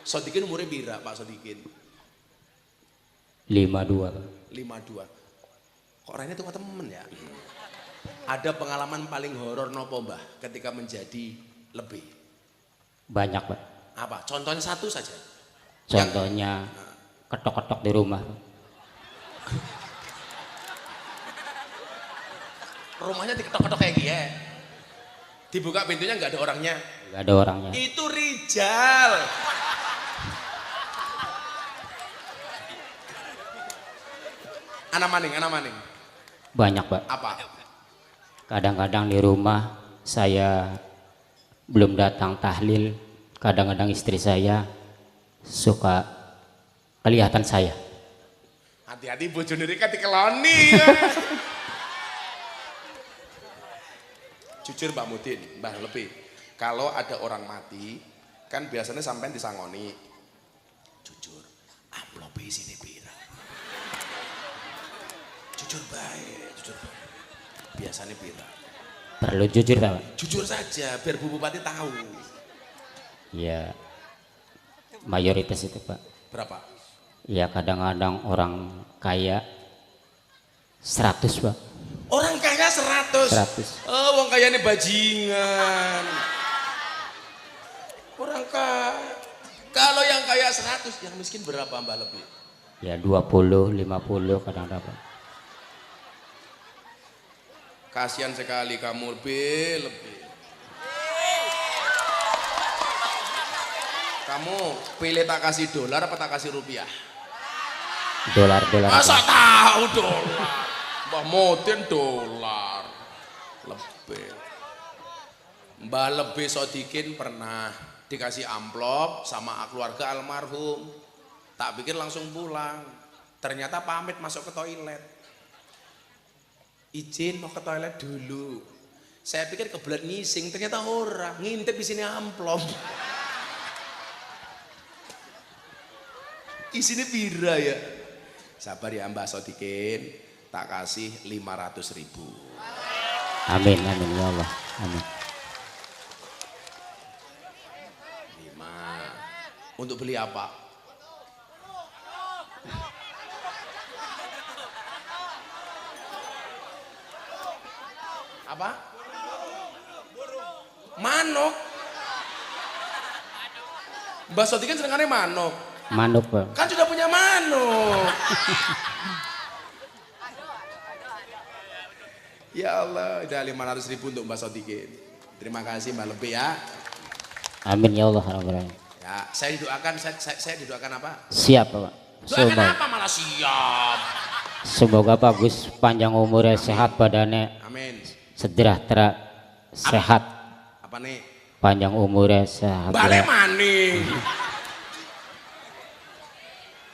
S1: Sodikin umurnya pira Pak Sodikin?
S2: 52 Pak.
S1: 52. Kok orangnya tuh temen ya? Ada pengalaman paling horor nopo Mbah ketika menjadi lebih?
S2: Banyak Pak.
S1: Apa? Contohnya satu saja.
S2: Contohnya ketok-ketok di rumah.
S1: Rumahnya diketok-ketok kayak gini ya? Dibuka pintunya nggak ada orangnya?
S2: Nggak ada orangnya.
S1: Itu Rijal. Anak maning.
S2: Banyak Pak.
S1: Apa?
S2: Kadang-kadang di rumah saya belum datang tahlil, kadang-kadang istri saya suka kelihatan saya.
S1: Hati-hati bojone rek dikeloni. Jujur Mbak Mudin, Mbah Lebih. Kalau ada orang mati, kan biasanya sampean disangoni. Jujur, amplop isine pira? Jujur baik, jujur baik. Biasanya pira?
S2: Perlu jujur tak, Pak?
S1: Jujur saja, biar Bu Bupati tahu.
S2: Ya, mayoritas itu, Pak.
S1: Berapa?
S2: Ya kadang-kadang orang kaya 100, Pak.
S1: Orang kaya 100.
S2: 100.
S1: Oh, wong kaya ini bajingan. Orang kaya. Kalau yang kaya 100, yang miskin berapa Mbak Lebih?
S2: Ya 20, 50 kadang-kadang, Pak.
S1: Kasihan sekali kamu lebih. Kamu pilih tak kasih dolar apa tak kasih rupiah?
S2: Dolar.
S1: Masa
S2: Pak.
S1: tahu dolar? Mbah Mudin dolar. Lebih. Mbah Lebih Sodikin pernah dikasih amplop sama keluarga almarhum. Tak pikir langsung pulang. Ternyata pamit masuk ke toilet. Izin mau ke toilet dulu. Saya pikir kebelet ngising, ternyata orang ngintip di sini amplop. Isinya pira ya? Sabar ya Mbak Sodikin, tak kasih 500.000.
S2: Amin ya Allah. Amin.
S1: 5. Untuk beli apa? Apa? Manuk. Mbak Sodikin senengannya manuk.
S2: Manuk, Pak.
S1: Kan sudah punya manuk. Ya Allah, udah 500.000 untuk Mbak Sodikin. Terima kasih Mbak Lebih ya.
S2: Amin ya Allah. Alhamdulillah.
S1: Ya, saya didoakan, saya didoakan apa?
S2: Siap, Pak.
S1: Doakan apa malah siap?
S2: Semoga Pak Gus panjang umurnya, sehat badannya,
S1: Amin.
S2: sejahtera, sehat.
S1: Apa nih?
S2: Panjang umurnya, sehat.
S1: Balik maning.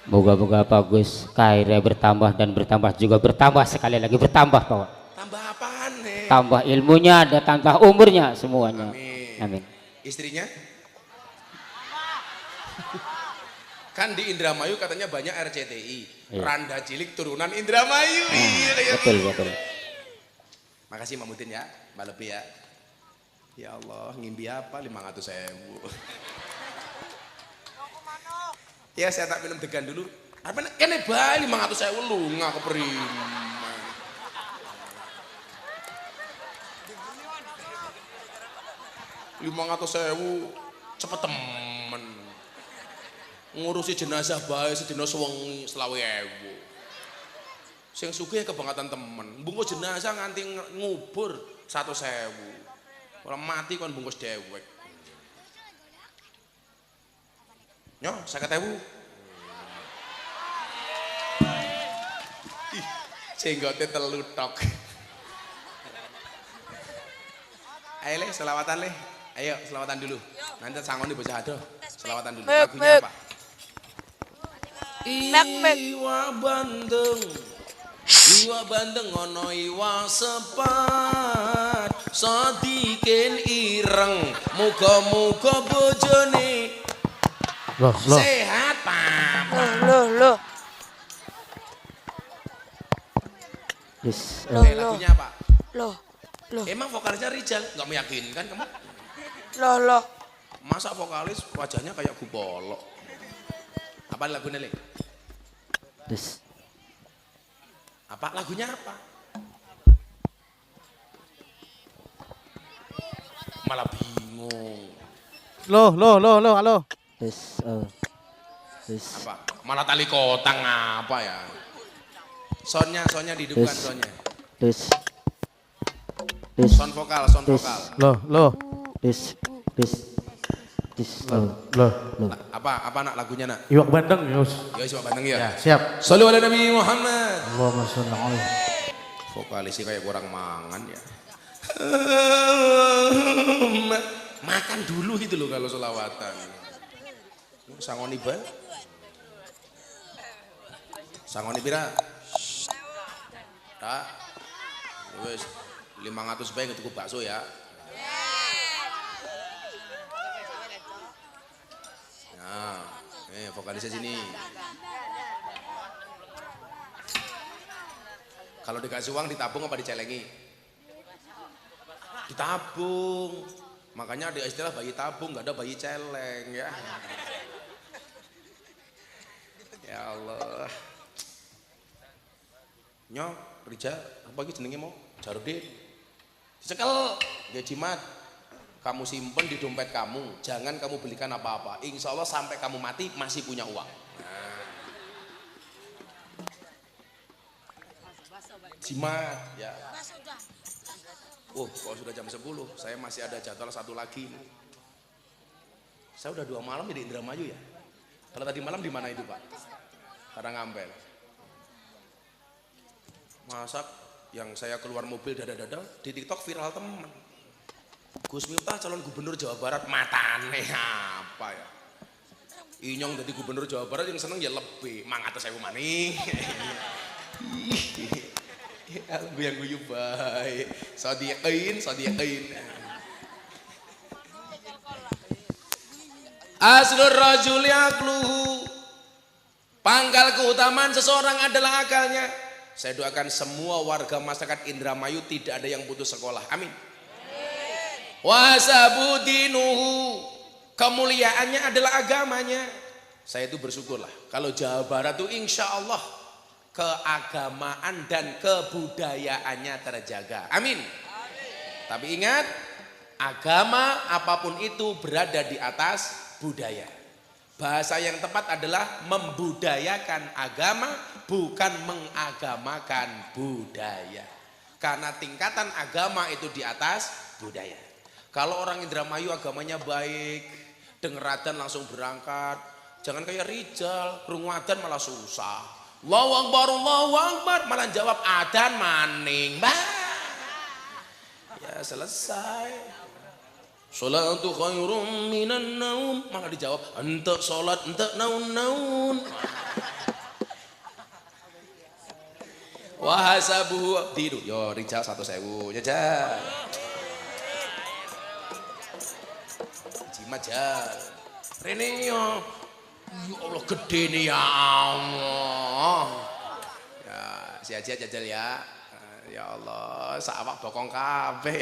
S2: Moga-moga Pak Gus karirnya bertambah dan bertambah juga bertambah sekali lagi bertambah, Pak.
S1: Tambah apaan nih?
S2: Tambah ilmunya, ada tambah umurnya semuanya.
S1: Amin.
S2: Amin.
S1: Istrinya? Kan di Indramayu katanya banyak RCTI.
S2: Iya.
S1: Randa cilik turunan Indramayu. Iya, iya.
S2: Betul.
S1: Makasih Mbak Mudin ya, Mbak Lebih ya. Ya Allah, ngimpi apa 500.000. Ya saya tak minum degan dulu. Apa kene bae 500.000 lu ngak kepriman. $500.000 cepet temen. Ngurusi jenazah bae sedina sewengi 20.000. Sing sugih kebangetan temen. Bungkus jenazah nganti ngubur 100.000. Orang mati kon bungkus dewek. Yo, 50.000. Ih, jenggote telu tok. Ayo Le, selawatan Le. Ayo, selawatan dulu. Nanti sangoni bocah ado. Selawatan dulu. Lagunya apa? Iwa bandeng. Iwa bandeng ono iwa sepat. Sodikin ireng. Muga-muga bojone
S3: Loh.
S1: sehat, Papa.
S3: Loh.
S2: Yes.
S1: Lagunya apa?
S3: Loh.
S1: Emang vokalisnya Rijal? Nggak meyakinkan kamu?
S3: Loh.
S1: Masa vokalis wajahnya kayak Gupolo? Apa lagunya, Le?
S2: Yes.
S1: Apa lagunya apa? Malah bingung.
S3: Loh, halo.
S2: Yes. Yes.
S1: Apa? Malah tali kotang apa ya? Soundnya dihidupkan
S2: Yes.
S1: soundnya.
S2: Yes.
S1: Sound vokal.
S3: Loh.
S2: Yes.
S3: Loh.
S1: Apa nak lagunya nak?
S3: Iwak bandeng, Yus.
S1: Ya coba bandeng ya.
S3: Ya, siap.
S1: Shallu ala Nabi Muhammad.
S3: Allahumma sholli alaihi.
S1: Vokalisnya kayak kurang mangan ya. Makan dulu gitu loh kalau selawatan. Sangoni bal. Sangoni pira? Tak. Wis 500 bae tuku bakso ya. Nah, vokalisnya sini. Kalau dikasih uang ditabung apa dicelengi? Ditabung. Makanya ada istilah bayi tabung, nggak ada bayi celeng ya. Ya Allah. Nyok, Rija, apa lagi jenenge mau? Jarudin. Dicekel, ya jimat. Kamu simpen di dompet kamu, jangan kamu belikan apa-apa. Insya Allah sampai kamu mati masih punya uang. Jimat, ya. Oh, kalau sudah jam 10, saya masih ada jadwal satu lagi. Saya udah 2 malam di Indramayu ya. Kalau tadi malam di mana itu Pak? Karangampel. Masak yang saya keluar mobil dada-dada di TikTok viral teman. Gus Miftah calon gubernur Jawa Barat, matane apa ya? Inyong jadi gubernur Jawa Barat yang seneng ya lebih 500.000 maning. Gue yang guyu baik. Sadiqin. Aslur rajul yaqluhu. Pangkal keutamaan seseorang adalah akalnya. Saya doakan semua warga masyarakat Indramayu tidak ada yang putus sekolah. Amin. Wasabudinuhu. Kemuliaannya adalah agamanya. Saya itu bersyukurlah kalau Jawa Barat itu insya Allah keagamaan dan kebudayaannya terjaga. Amin. Tapi ingat, agama apapun itu berada di atas budaya. Bahasa yang tepat adalah membudayakan agama, bukan mengagamakan budaya. Karena tingkatan agama itu di atas budaya. Kalau orang Indramayu agamanya baik, denger adzan langsung berangkat. Jangan kayak Rijal, krungu adzan malah susah. Allahu Akbar, malah jawab adzan maning. Ya selesai. Sholatu khairum minan naum, malah dijawab ente sholat ente naun. Wahasabuhu tidur. Yo Rijal 1.000 jajal. Majal Rene yo. Ya Allah gede nih ya Allah. Ya siap-siap jajal ya. Ya Allah sawak bokong kabeh.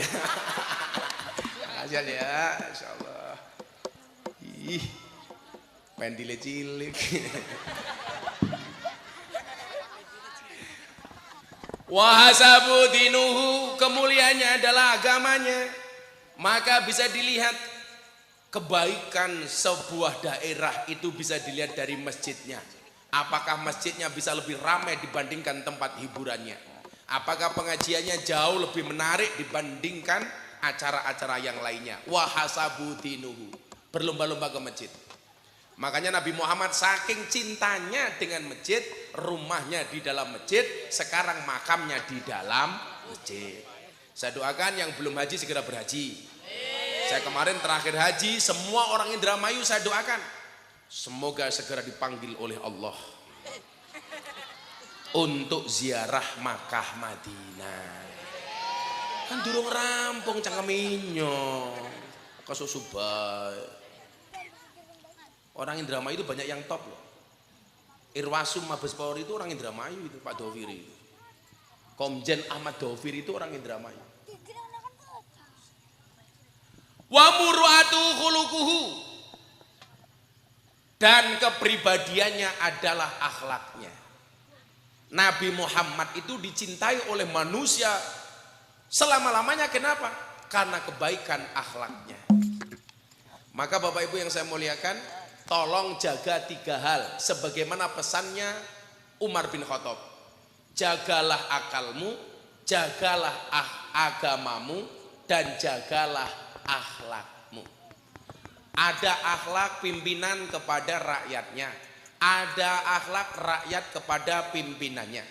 S1: Makasih ya insyaallah. Ih pendile cilik. Wahasabu dinuhu, kemuliaannya adalah agamanya. Maka bisa dilihat kebaikan sebuah daerah itu bisa dilihat dari masjidnya. Apakah masjidnya bisa lebih ramai dibandingkan tempat hiburannya? Apakah pengajiannya jauh lebih menarik dibandingkan acara-acara yang lainnya? Wahasabu dinuhu, berlomba-lomba ke masjid. Makanya Nabi Muhammad saking cintanya dengan masjid, rumahnya di dalam masjid, sekarang makamnya di dalam masjid. Saya doakan yang belum haji segera berhaji. Saya kemarin terakhir haji, semua orang Indramayu saya doakan semoga segera dipanggil oleh Allah untuk ziarah Makkah Madinah. Kan durung rampung cangkeminyo kesusubai. Orang Indramayu itu banyak yang top loh. Irwasum Mabes Polri itu orang Indramayu itu, Pak Doviri. Komjen Ahmad Doviri itu orang Indramayu. Wa muru'atu khuluquhu, dan kepribadiannya adalah akhlaknya. Nabi Muhammad itu dicintai oleh manusia selama-lamanya. Kenapa? Karena kebaikan akhlaknya. Maka Bapak Ibu yang saya muliakan, tolong jaga 3 hal sebagaimana pesannya Umar bin Khattab. Jagalah akalmu, jagalah agamamu, dan jagalah akhlakmu. Ada akhlak pimpinan kepada rakyatnya, ada akhlak rakyat kepada pimpinannya.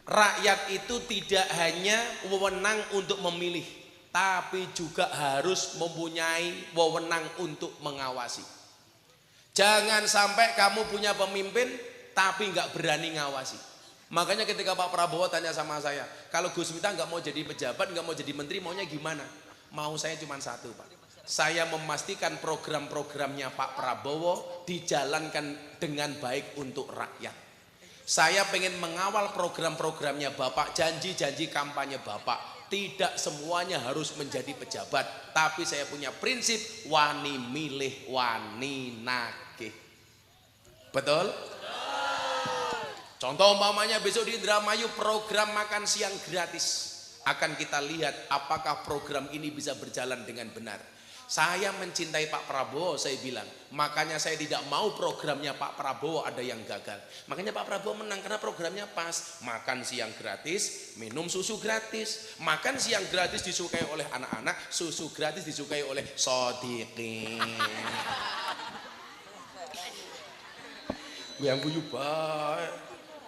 S1: Rakyat itu tidak hanya wewenang untuk memilih, tapi juga harus mempunyai wewenang untuk mengawasi. Jangan sampai kamu punya pemimpin tapi nggak berani ngawasi. Makanya ketika Pak Prabowo tanya sama saya, kalau Gus Miftah nggak mau jadi pejabat, nggak mau jadi menteri, maunya gimana? Mau saya cuma satu, Pak. Saya memastikan program-programnya Pak Prabowo dijalankan dengan baik untuk rakyat. Saya pengen mengawal program-programnya Bapak, janji-janji kampanye Bapak. Tidak semuanya harus menjadi pejabat, tapi saya punya prinsip wani milih, wani nagih. Betul? Contoh umpamanya besok di Indramayu program makan siang gratis. Akan kita lihat apakah program ini bisa berjalan dengan benar. Saya mencintai Pak Prabowo, saya bilang. Makanya saya tidak mau programnya Pak Prabowo ada yang gagal. Makanya Pak Prabowo menang karena programnya pas. Makan siang gratis, minum susu gratis. Makan siang gratis disukai oleh anak-anak, susu gratis disukai oleh sodiqin. Yang punya baik.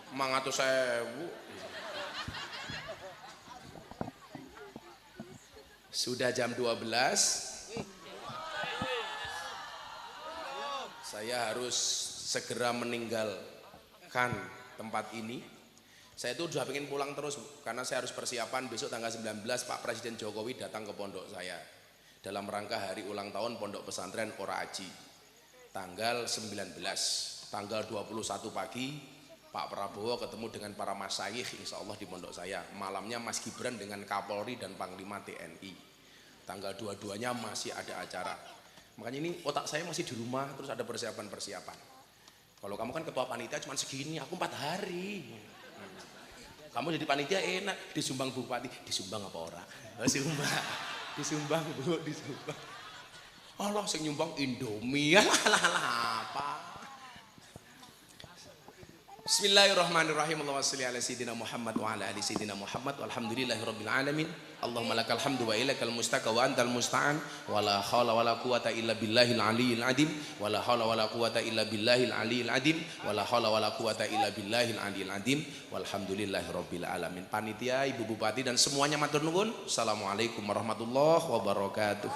S1: Mangatus sewu. Sudah jam 12. Saya harus segera meninggalkan tempat ini. Saya itu sudah pengen pulang terus karena saya harus persiapan besok tanggal 19 Pak Presiden Jokowi datang ke pondok saya dalam rangka hari ulang tahun Pondok Pesantren Ora Aji. Tanggal 19, tanggal 21 pagi Pak Prabowo ketemu dengan para masyayikh insya Allah di pondok saya. Malamnya Mas Gibran dengan Kapolri dan Panglima TNI. Tanggal 22-nya masih ada acara. Makanya ini otak saya masih di rumah terus ada persiapan-persiapan. Kalau kamu kan ketua panitia cuma segini, aku 4 hari. Kamu jadi panitia enak, disumbang bupati, disumbang apa ora? Disumbang, disumbang Bu, disumbang. Allah sing nyumbang Indomie, alah apa? Bismillahirrahmanirrahim. Allahumma shalli ala sayyidina Muhammad wa ala ali sayyidina Muhammad walhamdulillahirabbil alamin. Allahumma lakal hamdu wa ilaikal mustaka wa antal musta'an wa la haula wa la quwata illa billahil aliyil adim wa la haula wa la quwata illa billahil aliyil adim wa la haula wa la quwata illa billahil aliyil adim walhamdulillahirabbil alamin. Panitia, Ibu Bupati dan semuanya matur nuwun. Assalamualaikum warahmatullahi wabarakatuh.